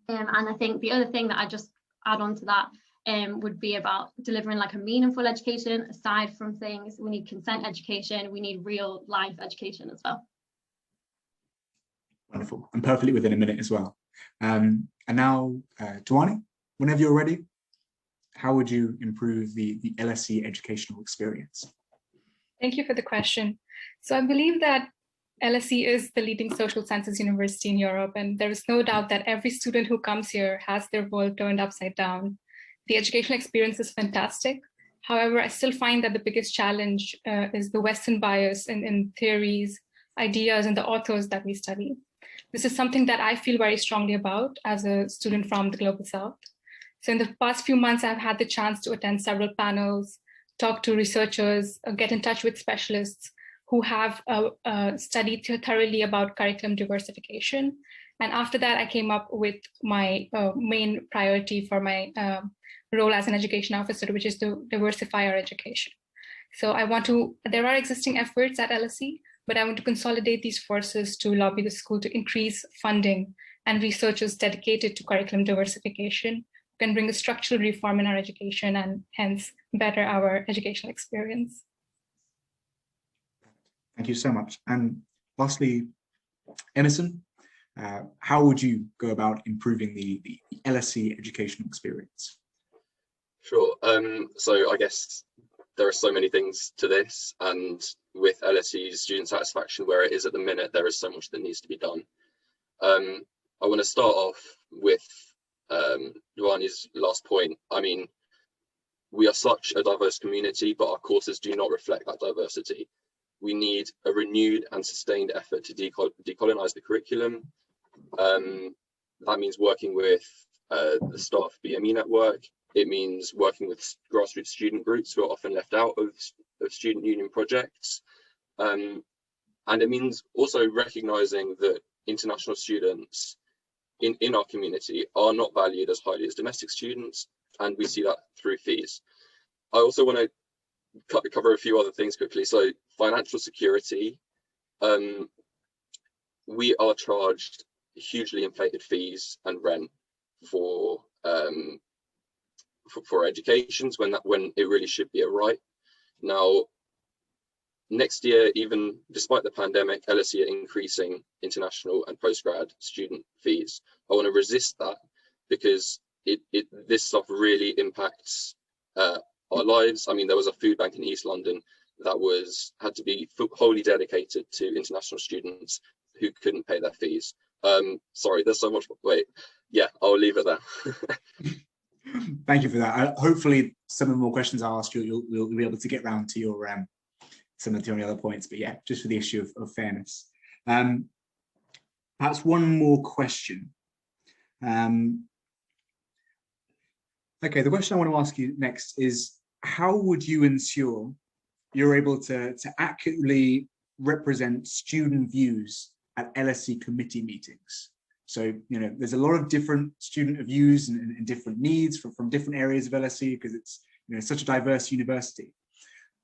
And I think the other thing that I just add on to that would be about delivering like a meaningful education. Aside from things, we need consent education, we need real life education as well. Wonderful, and perfectly within a minute as well. And now, Dwani, whenever you're ready, how would you improve the LSE educational experience? Thank you for the question. So I believe that LSE is the leading social sciences university in Europe, and there is no doubt that every student who comes here has their world turned upside down. The educational experience is fantastic. However, I still find that the biggest challenge is the Western bias in theories, ideas, and the authors that we study. This is something that I feel very strongly about as a student from the Global South. So in the past few months, I've had the chance to attend several panels, talk to researchers, get in touch with specialists who have studied thoroughly about curriculum diversification. And after that, I came up with my main priority for my role as an education officer, which is to diversify our education. So there are existing efforts at LSE, but I want to consolidate these forces to lobby the school to increase funding and researchers dedicated to curriculum diversification can bring a structural reform in our education and hence better our educational experience. Thank you so much. And lastly, Emerson, how would you go about improving the LSE educational experience? Sure. So I guess there are so many things to this, and with LSE's student satisfaction where it is at the minute, there is so much that needs to be done. I want to start off with Duani's last point. I mean, we are such a diverse community, but our courses do not reflect that diversity. We need a renewed and sustained effort to decolonize the curriculum. That means working with the staff BME network. It means working with grassroots student groups who are often left out of student union projects. And it means also recognizing that international students in our community are not valued as highly as domestic students, and we see that through fees. I also want to cover a few other things quickly. So financial security, we are charged hugely inflated fees and rent for educations when it really should be a right. Now, next year, even despite the pandemic, LSE are increasing international and postgrad student fees. I want to resist that because this stuff really impacts our lives. I mean, there was a food bank in East London that had to be wholly dedicated to international students who couldn't pay their fees. Sorry, there's so much. Wait, yeah, I'll leave it there. Thank you for that. Hopefully, some of the more questions I asked you, you'll be able to get round to your some of the other points. But yeah, just for the issue of fairness. Perhaps one more question. Okay, the question I want to ask you next is, how would you ensure you're able to accurately represent student views at LSE committee meetings? So, you know, there's a lot of different student views and different needs from different areas of LSE because it's, you know, such a diverse university.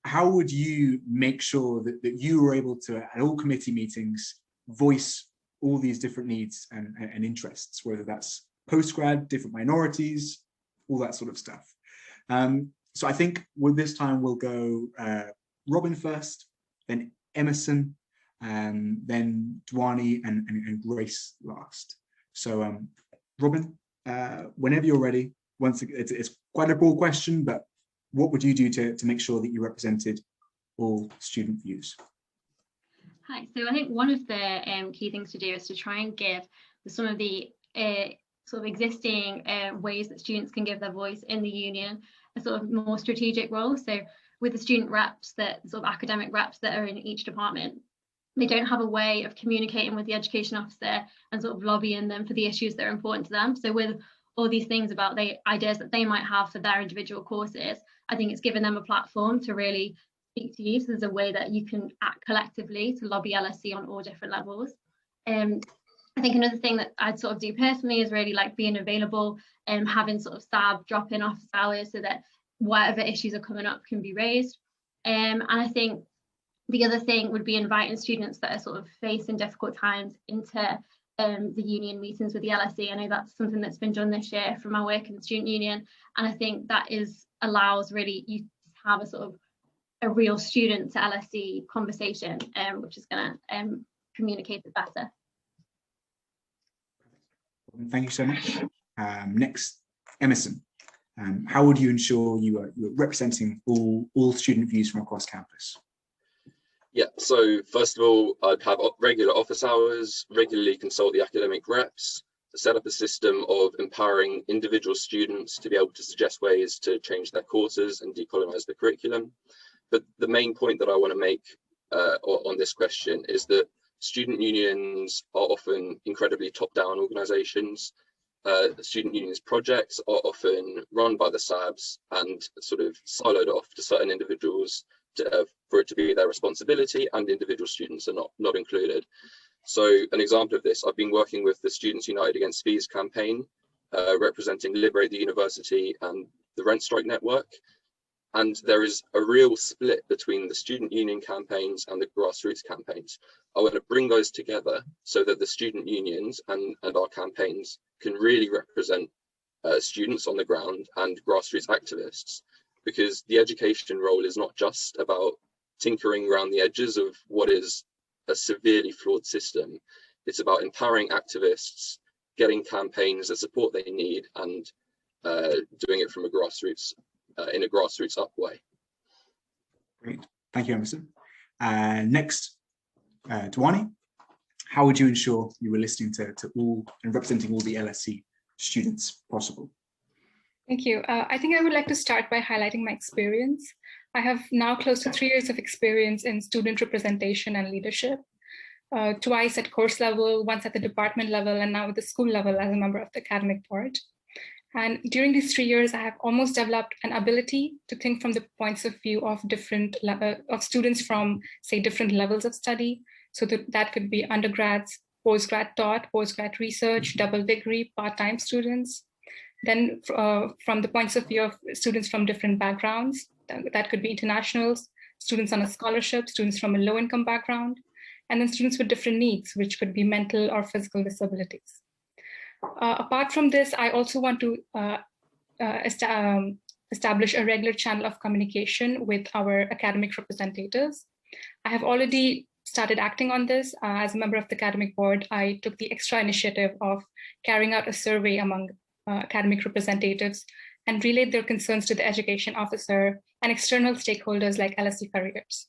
How would you make sure that you were able to, at all committee meetings, voice all these different needs and interests, whether that's postgrad, different minorities, all that sort of stuff? So I think with this time we'll go Robin first, then Emerson, then Duani and Grace last. So Robin, whenever you're ready. Once it's quite a broad question, but what would you do to make sure that you represented all student views? Hi, so I think one of the key things to do is to try and give some of the sort of existing ways that students can give their voice in the union a sort of more strategic role. So with the student reps, that sort of academic reps that are in each department, they don't have a way of communicating with the education officer and sort of lobbying them for the issues that are important to them. So with all these things about the ideas that they might have for their individual courses, I think it's given them a platform to really speak to you. So there's a way that you can act collectively to lobby LSE on all different levels. I think another thing that I'd sort of do personally is really like being available and having sort of SAB drop-in office hours so that whatever issues are coming up can be raised. And I think the other thing would be inviting students that are sort of facing difficult times into the union meetings with the LSE. I know that's something that's been done this year from my work in the student union, and I think that allows really you to have a sort of a real student to LSE conversation, which is going to communicate it better. Thank you so much. Next, Emerson. How would you ensure you are representing all student views from across campus? Yeah, so first of all, I'd have regular office hours, regularly consult the academic reps, set up a system of empowering individual students to be able to suggest ways to change their courses and decolonize the curriculum. But the main point that I want to make on this question is that student unions are often incredibly top-down organizations. Student unions projects are often run by the SABs and sort of siloed off to certain individuals for it to be their responsibility, and individual students are not included. So an example of this, I've been working with the Students United Against Fees campaign, representing Liberate the University and the Rent Strike Network. And there is a real split between the student union campaigns and the grassroots campaigns. I want to bring those together so that the student unions and our campaigns can really represent students on the ground and grassroots activists, because the education role is not just about tinkering around the edges of what is a severely flawed system. It's about empowering activists, getting campaigns the support they need, and doing it from a grassroots in a grassroots up way. Great, thank you, Emerson. Next, Dwani, how would you ensure you were listening to all and representing all the LSE students possible? Thank you. I think I would like to start by highlighting my experience. I have now close to 3 years of experience in student representation and leadership, twice at course level, once at the department level, and now at the school level as a member of the academic board. And during these 3 years, I have almost developed an ability to think from the points of view of different of students from, say, different levels of study. So that could be undergrads, postgrad taught, postgrad research, double degree, part-time students. Then from the points of view of students from different backgrounds, that could be internationals, students on a scholarship, students from a low-income background, and then students with different needs, which could be mental or physical disabilities. Apart from this, I also want to establish a regular channel of communication with our academic representatives. I have already started acting on this. As a member of the academic board, I took the extra initiative of carrying out a survey among academic representatives and relayed their concerns to the education officer and external stakeholders like LSE Careers.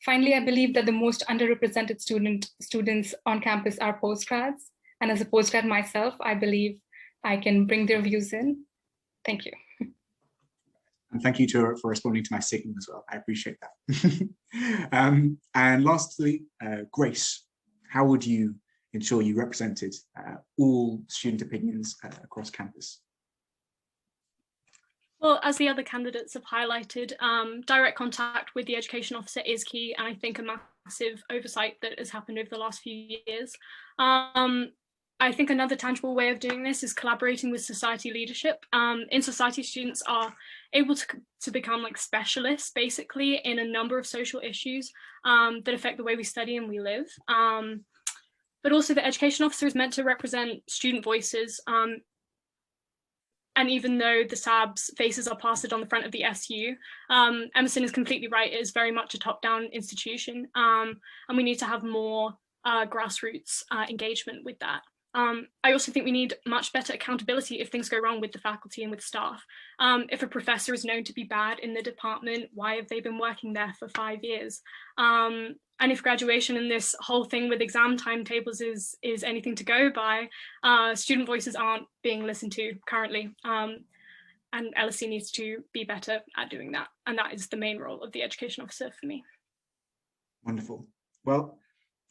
Finally, I believe that the most underrepresented students on campus are postgrads. And as a postgrad myself, I believe I can bring their views in. Thank you. And thank you for responding to my signal as well. I appreciate that. And lastly, Grace, how would you ensure you represented all student opinions across campus? Well, as the other candidates have highlighted, direct contact with the education officer is key, and I think a massive oversight that has happened over the last few years. I think another tangible way of doing this is collaborating with society leadership. In society, students are able to become like specialists, basically, in a number of social issues that affect the way we study and we live. But also the education officer is meant to represent student voices. And even though the SAB's faces are plastered on the front of the SU, Emerson is completely right. It is very much a top-down institution, and we need to have more grassroots engagement with that. I also think we need much better accountability if things go wrong with the faculty and with staff. If a professor is known to be bad in the department, why have they been working there for 5 years? And if graduation and this whole thing with exam timetables is anything to go by, student voices aren't being listened to currently. And LSE needs to be better at doing that. And that is the main role of the education officer for me. Wonderful. Well,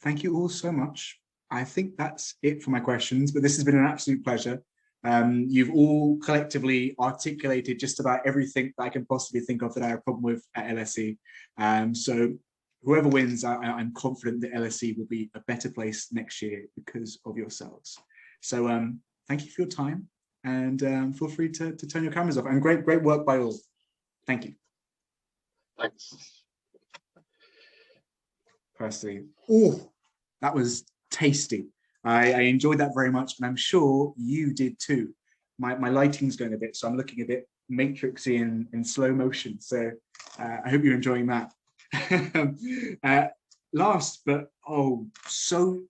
thank you all so much. I think that's it for my questions, but this has been an absolute pleasure. You've all collectively articulated just about everything that I can possibly think of that I have a problem with at LSE. So whoever wins, I'm confident that LSE will be a better place next year because of yourselves. So thank you for your time, and feel free to turn your cameras off. And great work by all. Thank you. Thanks. Personally, oh, that was tasty. I enjoyed that very much, and I'm sure you did too. My lighting's going a bit, so I'm looking a bit matrixy in slow motion. So I hope you're enjoying that. Last, but oh, so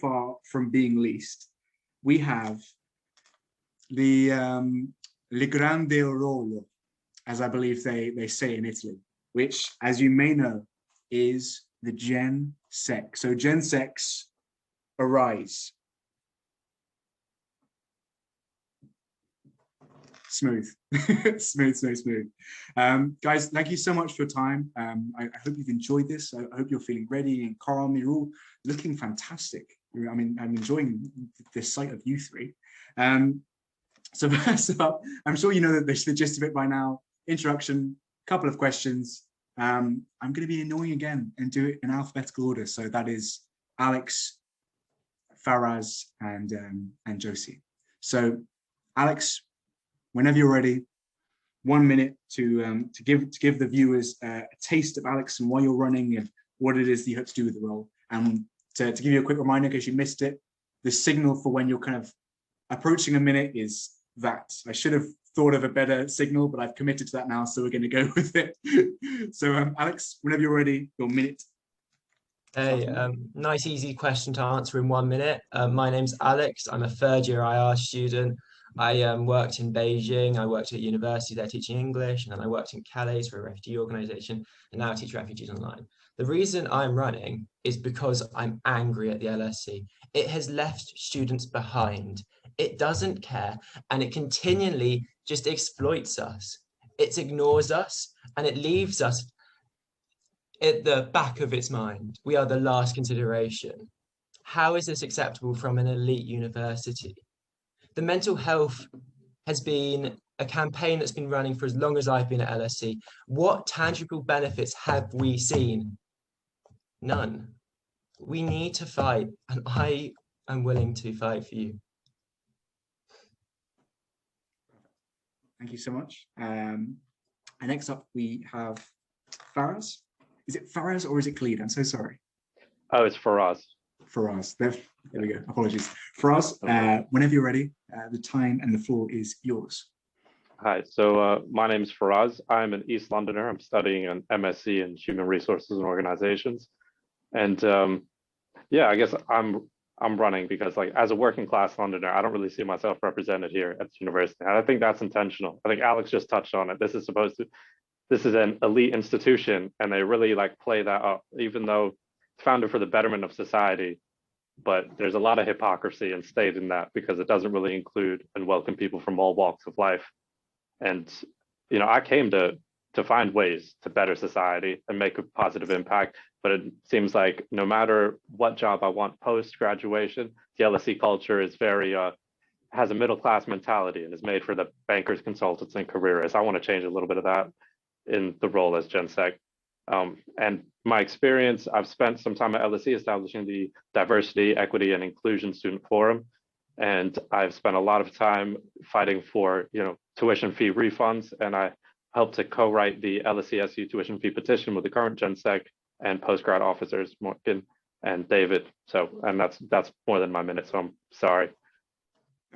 far from being least, we have the Le Grande Orolo, as I believe they say in Italy, which, as you may know, is the Gen Sec. So Gen Secs, arise. Smooth. smooth. Guys, thank you so much for your time. I hope you've enjoyed this. I hope you're feeling ready and calm. You're all looking fantastic. I mean, I'm enjoying this sight of you three. So first up, I'm sure you know the gist of it by now. Introduction, couple of questions. I'm going to be annoying again and do it in alphabetical order. So that is Alex, Faraz, and Josie. So Alex, whenever you're ready, 1 minute to give the viewers a taste of Alex and why you're running and what it is that you have to do with the role. And to give you a quick reminder, in case you missed it, the signal for when you're kind of approaching a minute is that. I should have thought of a better signal, but I've committed to that now, so we're going to go with it. So Alex, whenever you're ready, your minute. Hey, nice easy question to answer in 1 minute. My name's Alex. I'm a third year IR student. I worked in Beijing, I worked at university there teaching English, and then I worked in Calais for a refugee organization, and now I teach refugees online. The reason I'm running is because I'm angry at the LSE. It has left students behind. It doesn't care, and it continually just exploits us. It ignores us, and it leaves us at the back of its mind. We are the last consideration. How is this acceptable from an elite university? The mental health has been a campaign that's been running for as long as I've been at LSE. What tangible benefits have we seen? None. We need to fight, and I am willing to fight for you. Thank you so much. And next up, we have Faraz. Is it Faraz or is it Khalid? I'm so sorry. Oh, it's Faraz. Faraz. There we go. Apologies. Faraz, whenever you're ready, the time and the floor is yours. Hi, so my name is Faraz. I'm an East Londoner. I'm studying an MSc in Human Resources and Organizations. And yeah, I guess I'm running because, like, as a working class Londoner, I don't really see myself represented here at the university. And I think that's intentional. I think Alex just touched on it. This is an elite institution, and they really like play that up, even though it's founded for the betterment of society. But there's a lot of hypocrisy and state in that because it doesn't really include and welcome people from all walks of life. And, you know, I came to find ways to better society and make a positive impact. But it seems like no matter what job I want post-graduation, the LSE culture is very, has a middle-class mentality and is made for the bankers, consultants, and careerists. I want to change a little bit of that in the role as GenSec. And my experience, I've spent some time at LSE establishing the Diversity, Equity, and Inclusion Student Forum. And I've spent a lot of time fighting for, you know, tuition fee refunds. And I helped to co-write the LSESU tuition fee petition with the current GenSec and postgrad officers, Morgan and David. So, and that's more than my minute, so I'm sorry.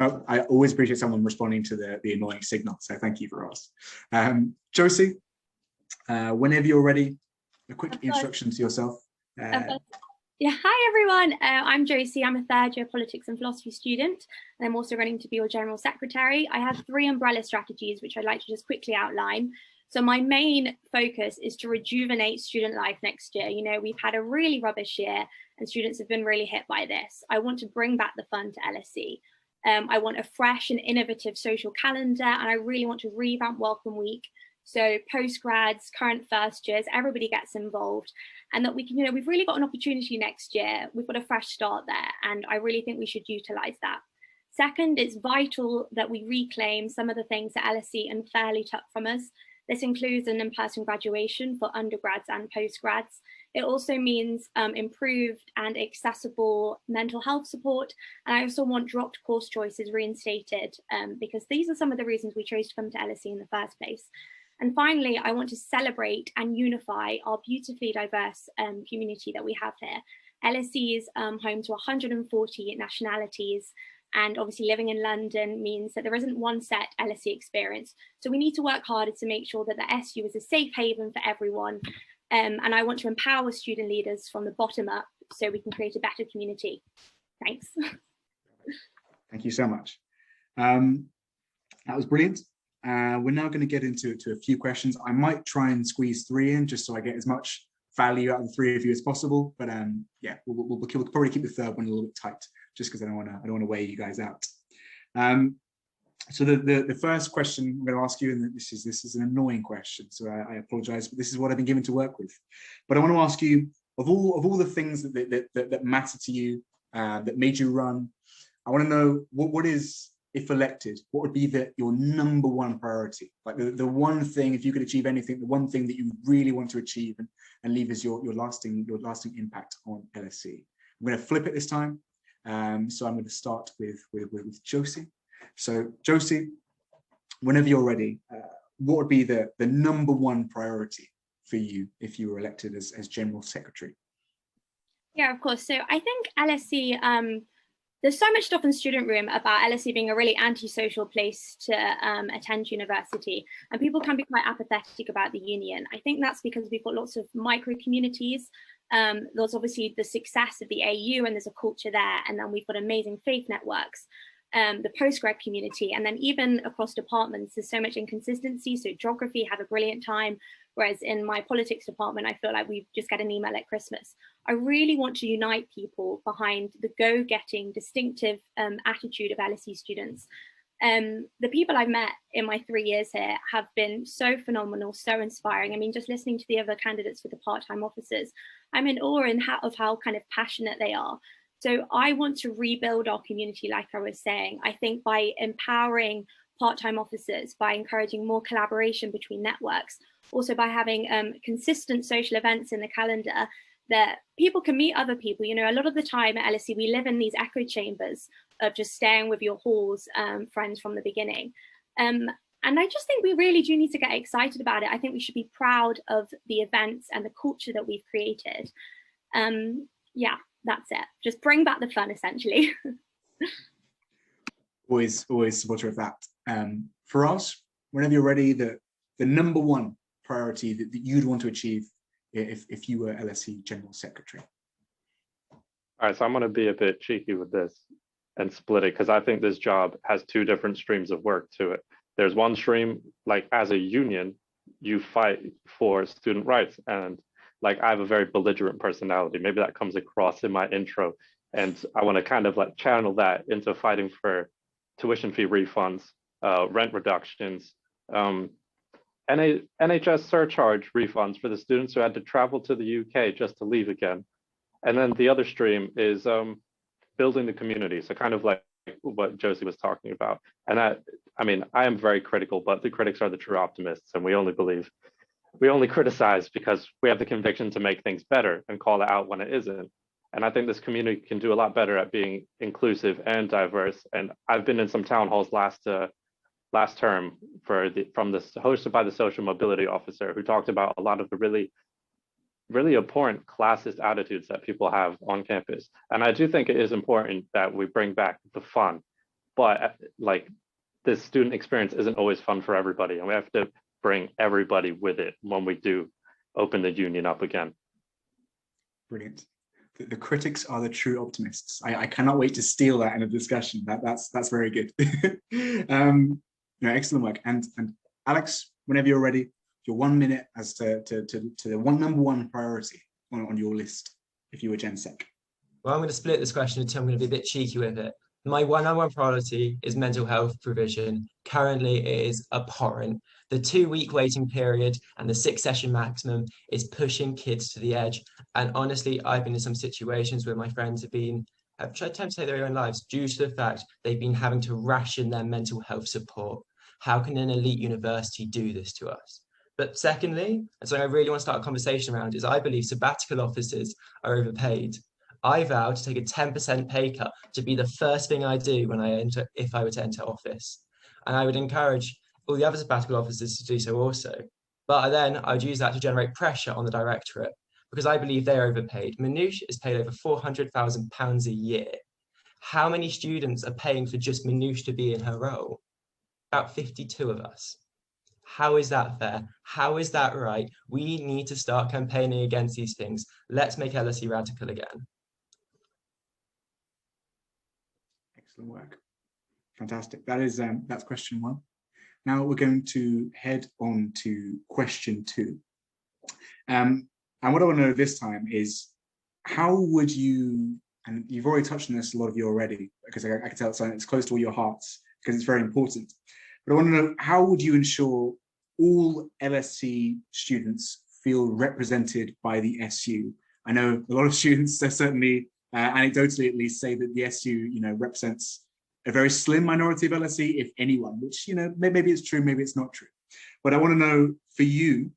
I always appreciate someone responding to the annoying signal, so thank you for us. Josie, whenever you're ready, a quick introduction to yourself. Yeah, hi everyone. I'm Josie. I'm a third year politics and philosophy student, and I'm also running to be your general secretary. I have 3 umbrella strategies, which I'd like to just quickly outline. So my main focus is to rejuvenate student life next year. You know, we've had a really rubbish year and students have been really hit by this. I want to bring back the fun to LSE. I want a fresh and innovative social calendar, and I really want to revamp Welcome Week. So postgrads, current first years, everybody gets involved, and that we can, you know, we've really got an opportunity next year. We've got a fresh start there, and I really think we should utilize that. Second, it's vital that we reclaim some of the things that LSE unfairly took from us. This includes an in-person graduation for undergrads and postgrads. It also means improved and accessible mental health support. And I also want dropped course choices reinstated because these are some of the reasons we chose to come to LSE in the first place. And finally, I want to celebrate and unify our beautifully diverse community that we have here. LSE is home to 140 nationalities. And obviously living in London means that there isn't one set LSE experience. So we need to work harder to make sure that the SU is a safe haven for everyone. And I want to empower student leaders from the bottom up so we can create a better community. Thanks. Thank you so much. That was brilliant. We're now going to get into a few questions. I might try and squeeze 3 in just so I get as much value out of the 3 of you as possible. But yeah, we'll probably keep the third one a little bit tight, just because I don't want to weigh you guys out. So the first question I'm going to ask you, and this is an annoying question, so I apologize, but this is what I've been given to work with. But I want to ask you, of all the things that matter to you, that made you run, I want to know what is, if elected, what would be your #1 priority? Like the one thing, if you could achieve anything, the one thing that you really want to achieve and leave as your lasting impact on LSE. I'm going to flip it this time. So I'm going to start with Josie. So Josie, whenever you're ready, what would be the #1 priority for you if you were elected as General Secretary? Yeah, of course. So I think LSE, there's so much stuff in Student Room about LSE being a really antisocial place to attend university, and people can be quite apathetic about the union. I think that's because we've got lots of micro communities. There's obviously the success of the AU and there's a culture there, and then we've got amazing faith networks. the postgrad community, and then even across departments, there's so much inconsistency. So geography had a brilliant time, whereas in my politics department, I feel like we just get an email at Christmas. I really want to unite people behind the go-getting, distinctive attitude of LSE students. The people I've met in my 3 years here have been so phenomenal, so inspiring. I mean, just listening to the other candidates for the part-time officers, I'm in awe of how kind of passionate they are. So I want to rebuild our community, like I was saying. I think by empowering part-time officers, by encouraging more collaboration between networks, also by having consistent social events in the calendar that people can meet other people. You know, a lot of the time at LSE, we live in these echo chambers of just staying with your halls friends from the beginning. And I just think we really do need to get excited about it. I think we should be proud of the events and the culture that we've created. Yeah, that's it. Just bring back the fun, essentially. always supporter of that. For us, whenever you're ready, the number one priority that you'd want to achieve if you were LSE General Secretary. All right, so I'm going to be a bit cheeky with this and split it, because I think this job has two different streams of work to it. There's one stream, like as a union, you fight for student rights, and like I have a very belligerent personality. Maybe that comes across in my intro, and I want to kind of like channel that into fighting for tuition fee refunds, rent reductions, NHS surcharge refunds for the students who had to travel to the UK just to leave again. And then the other stream is building the community. So kind of like what Josie was talking about. And that, I mean, I am very critical, but the critics are the true optimists, and we only criticize because we have the conviction to make things better and call it out when it isn't. And I think this community can do a lot better at being inclusive and diverse. And I've been in some town halls last term hosted by the social mobility officer, who talked about a lot of the really abhorrent classist attitudes that people have on campus. And I do think it is important that we bring back the fun, but like this student experience isn't always fun for everybody, and we have to bring everybody with it when we do open the union up again. Brilliant. The critics are the true optimists. I cannot wait to steal that in a discussion. That's very good. Excellent work. And Alex, whenever you're ready, your 1 minute as to the number one priority on your list if you were Gen Sec. Well, I'm going to split this question into two. I'm going to be a bit cheeky with it. My number one priority is mental health provision. Currently, it is abhorrent. The 2-week waiting period and the 6-session maximum is pushing kids to the edge. And honestly, I've been in some situations where my friends have tried to take their own lives due to the fact they've been having to ration their mental health support. How can an elite university do this to us? But secondly, and something I really want to start a conversation around, is I believe sabbatical officers are overpaid. I vow to take a 10% pay cut to be the first thing I do if I were to enter office. And I would encourage all the other sabbatical officers to do so also. But then I'd use that to generate pressure on the directorate, because I believe they're overpaid. Manouche is paid over £400,000 a year. How many students are paying for just Manouche to be in her role? About 52 of us. How is that fair? How is that right? We need to start campaigning against these things. Let's make LSE radical again. Excellent work. Fantastic. That's question one. Now we're going to head on to question two. And what I want to know this time is, how would you, and you've already touched on this, a lot of you already, because I can tell it's close to all your hearts, because it's very important. But I want to know, how would you ensure all LSE students feel represented by the SU? I know a lot of students, certainly anecdotally at least, say that the SU, represents a very slim minority of LSE, if anyone, which, maybe it's true, maybe it's not true. But I want to know, for you,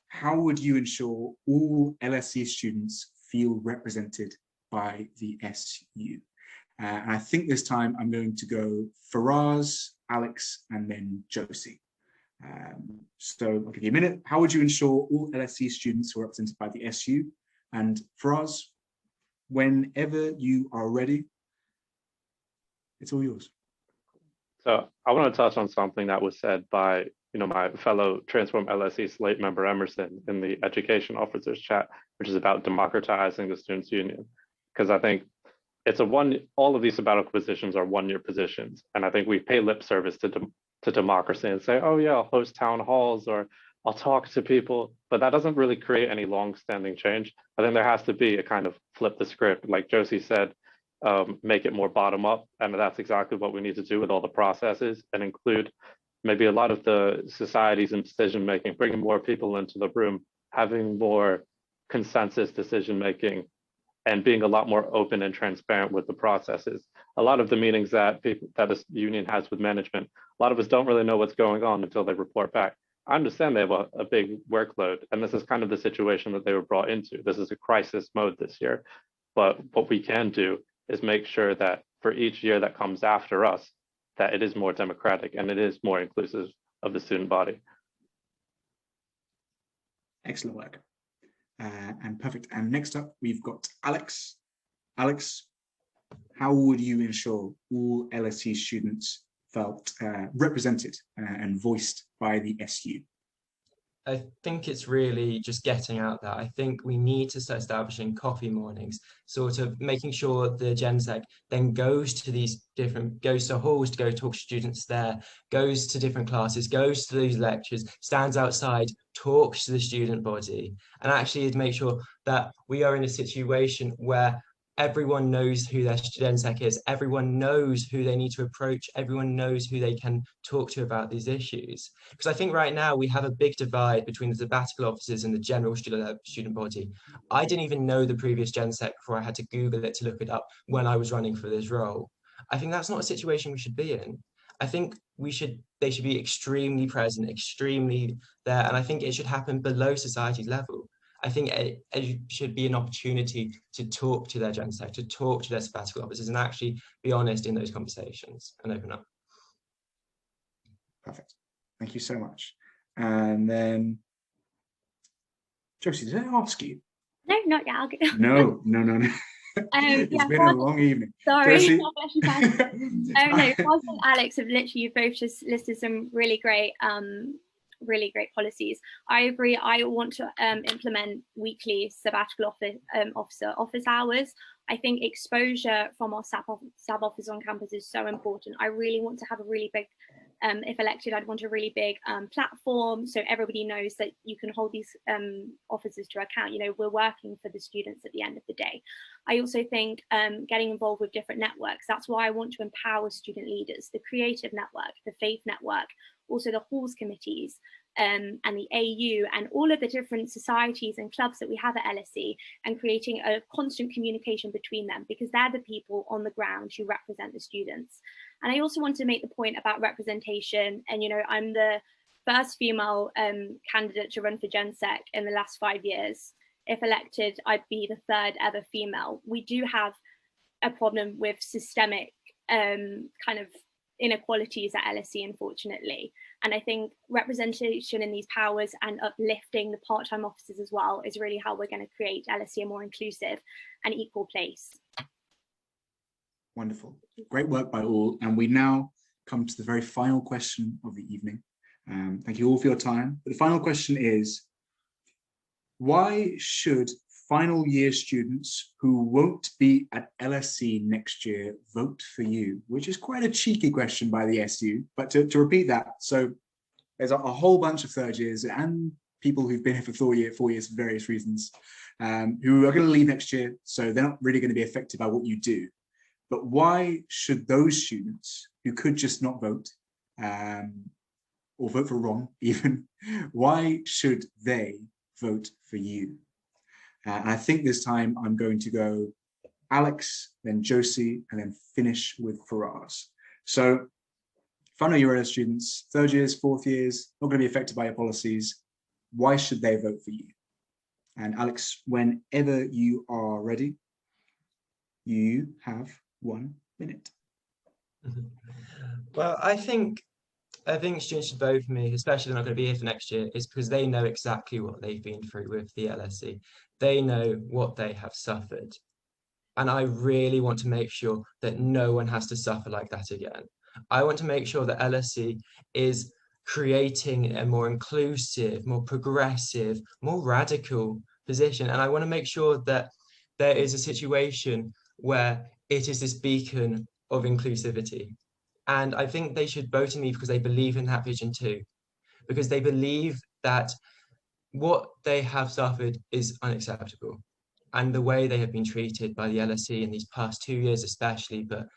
how would you ensure all LSE students feel represented by the SU? And I think this time I'm going to go Faraz, Alex, and then Josie. So I'll give you a minute. How would you ensure all LSE students are represented by the SU? And Faraz, whenever you are ready, it's all yours. So I want to touch on something that was said by my fellow Transform LSE Slate member Emerson in the education officers chat, which is about democratizing the students' union. Because I think all of these sabbatical positions are 1-year positions. And I think we pay lip service to democracy and say, oh yeah, I'll host town halls or I'll talk to people, but that doesn't really create any long-standing change. I think there has to be a kind of flip the script, like Josie said, make it more bottom up. And that's exactly what we need to do with all the processes, and include maybe a lot of the societies and decision-making, bringing more people into the room, having more consensus decision-making, and being a lot more open and transparent with the processes. A lot of the meetings that this union has with management, a lot of us don't really know what's going on until they report back. I understand they have a big workload, and this is kind of the situation that they were brought into. This is a crisis mode this year. But what we can do is make sure that for each year that comes after us, that it is more democratic and it is more inclusive of the student body. Excellent work. And perfect. And next up, we've got Alex. Alex, how would you ensure all LSE students felt represented and voiced by the SU? I think it's really just getting out there. I think we need to start establishing coffee mornings, sort of making sure the GenSec then goes to halls to go talk to students there, goes to different classes, goes to these lectures, stands outside, talks to the student body, and actually make sure that we are in a situation where everyone knows who their GenSec is, everyone knows who they need to approach, everyone knows who they can talk to about these issues. Because I think right now we have a big divide between the sabbatical officers and the general student body. I didn't even know the previous GenSec before I had to Google it to look it up when I was running for this role. I think that's not a situation we should be in. I think they should be extremely present, extremely there, and I think it should happen below society's level. I think it should be an opportunity to talk to their GenSec, to talk to their sabbatical officers, and actually be honest in those conversations and open up. Perfect. Thank you so much. And then, Josie, did I ask you? No, not yet. I'll get... No. It's been a long evening. Sorry. No, Alex have literally, you've both just listed some really great policies. I agree. I want to implement weekly sabbatical office hours. I think exposure from our sab officers on campus is so important. I really want to have a really big, if elected, I'd want a really big platform so everybody knows that you can hold these officers to account. You know, we're working for the students at the end of the day. I also think getting involved with different networks. That's why I want to empower student leaders, the creative network, the faith network, also the halls committees, and the AU, and all of the different societies and clubs that we have at LSE, and creating a constant communication between them, because they're the people on the ground who represent the students. And I also want to make the point about representation. And, you know, I'm the first female candidate to run for GenSec in the last 5 years. If elected, I'd be the third ever female. We do have a problem with systemic kind of inequalities at LSE, unfortunately. And I think representation in these powers and uplifting the part-time officers as well is really how we're going to create LSE a more inclusive and equal place. Wonderful. Great work by all. And we now come to the very final question of the evening. Thank you all for your time. But the final question is, why should final year students who won't be at LSE next year vote for you? Which is quite a cheeky question by the SU, but to repeat that, so there's a whole bunch of third years and people who've been here for 4 years for various reasons, who are going to leave next year, so they're not really going to be affected by what you do. But why should those students who could just not vote, or vote for wrong even, why should they vote for you? And I think this time I'm going to go Alex, then Josie, and then finish with Faraz. So final year students, third years, fourth years, not going to be affected by your policies. Why should they vote for you? And Alex, whenever you are ready, you have 1 minute. Well, I think students should vote for me, especially they're not going to be here for next year, is because they know exactly what they've been through with the LSE. They know what they have suffered. And I really want to make sure that no one has to suffer like that again. I want to make sure that LSE is creating a more inclusive, more progressive, more radical position. And I want to make sure that there is a situation where it is this beacon of inclusivity. And I think they should vote in me because they believe in that vision too, because they believe that what they have suffered is unacceptable. And the way they have been treated by the LSE in these past 2 years especially, but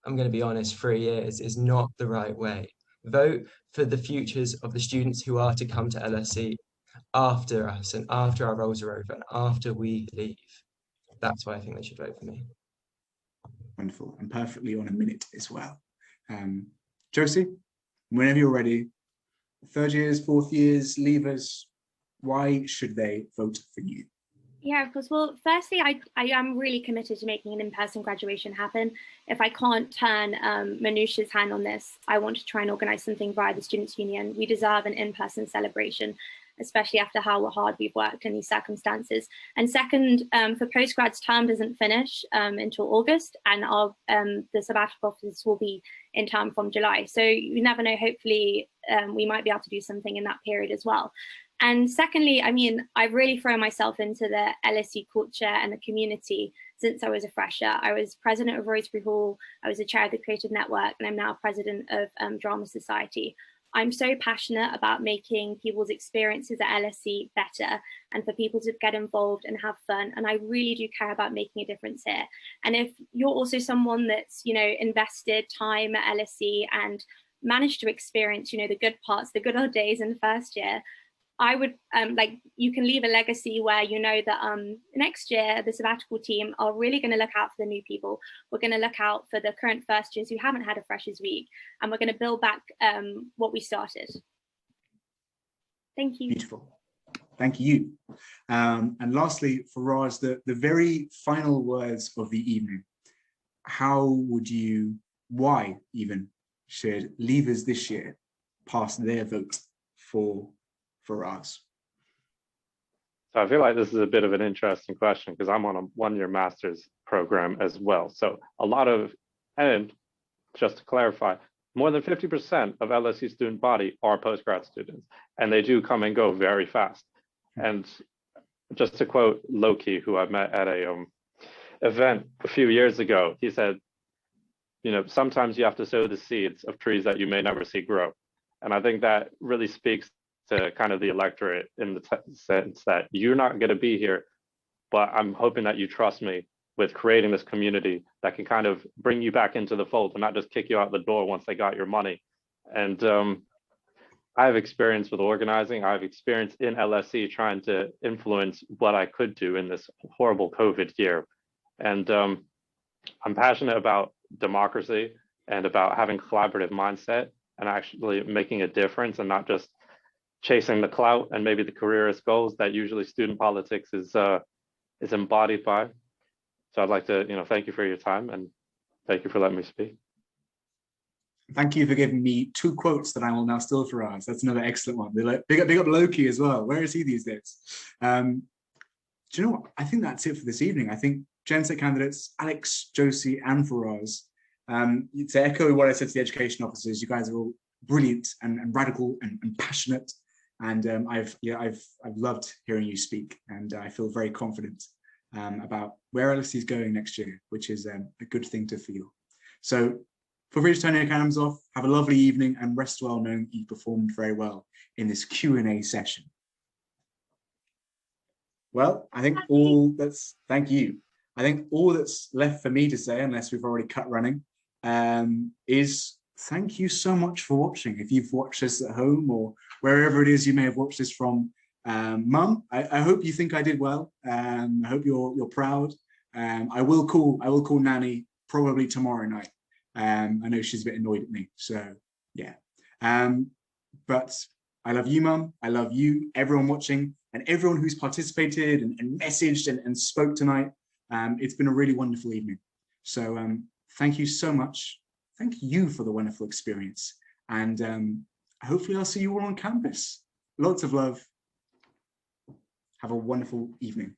I'm going to be honest, 3 years is not the right way. Vote for the futures of the students who are to come to LSE after us and after our roles are over and after we leave. That's why I think they should vote for me. Wonderful, and perfectly on a minute as well. Josie, whenever you're ready, third years, fourth years, leavers, why should they vote for you? Yeah, of course. Well, firstly, I am really committed to making an in-person graduation happen. If I can't turn Manusha's hand on this, I want to try and organise something via the Students' Union. We deserve an in-person celebration, especially after how hard we've worked in these circumstances. And second, for postgrads, term doesn't finish until August, and the sabbatical officers will be in term from July. So you never know, hopefully we might be able to do something in that period as well. And secondly, I mean, I've really thrown myself into the LSE culture and the community since I was a fresher. I was president of Rosebery Hall, I was the chair of the Creative Network, and I'm now president of Drama Society. I'm so passionate about making people's experiences at LSE better and for people to get involved and have fun. And I really do care about making a difference here. And if you're also someone that's, you know, invested time at LSE and managed to experience, you know, the good parts, the good old days in first year, I would you can leave a legacy where you know that next year the sabbatical team are really going to look out for the new people. We're going to look out for the current first years who haven't had a Freshers Week, and we're going to build back what we started. Thank you. Beautiful. Thank you. And lastly, Faraz, the very final words of the evening. How would you, why even, should leavers this year pass their vote for us? So I feel like this is a bit of an interesting question because I'm on a one-year master's program as well. So a lot of, and just to clarify, more than 50% of LSE student body are postgrad students, and they do come and go very fast. And just to quote Loki, who I met at a event a few years ago, he said, you know, sometimes you have to sow the seeds of trees that you may never see grow. And I think that really speaks to kind of the electorate in the sense that you're not going to be here, but I'm hoping that you trust me with creating this community that can kind of bring you back into the fold and not just kick you out the door once they got your money. And I have experience with organizing. I have experience in LSE trying to influence what I could do in this horrible COVID year. And I'm passionate about democracy and about having a collaborative mindset and actually making a difference and not just chasing the clout and maybe the careerist goals that usually student politics is embodied by. So I'd like to, you know, thank you for your time and thank you for letting me speak. Thank you for giving me 2 quotes that I will now steal for us. That's another excellent one. Big up Loki as well. Where is he these days? Do you know what? I think that's it for this evening. I think GenSec candidates, Alex, Josie, and Faraz, to echo what I said to the education officers, you guys are all brilliant and radical and passionate. And I've loved hearing you speak, and I feel very confident about where LSE is going next year, which is a good thing to feel. So feel free to turn your cameras off, have a lovely evening, and rest well knowing you performed very well in this Q&A session. Well, I think thank you. I think all that's left for me to say, unless we've already cut running, is thank you so much for watching. If you've watched this at home or wherever it is you may have watched this from, Mum, I hope you think I did well. I hope you're proud. I will call Nanny probably tomorrow night. I know she's a bit annoyed at me, so yeah. But I love you, Mum. I love you, everyone watching, and everyone who's participated and messaged and spoke tonight. It's been a really wonderful evening. So thank you so much. Thank you for the wonderful experience. And hopefully I'll see you all on campus. Lots of love. Have a wonderful evening.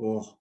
Oh.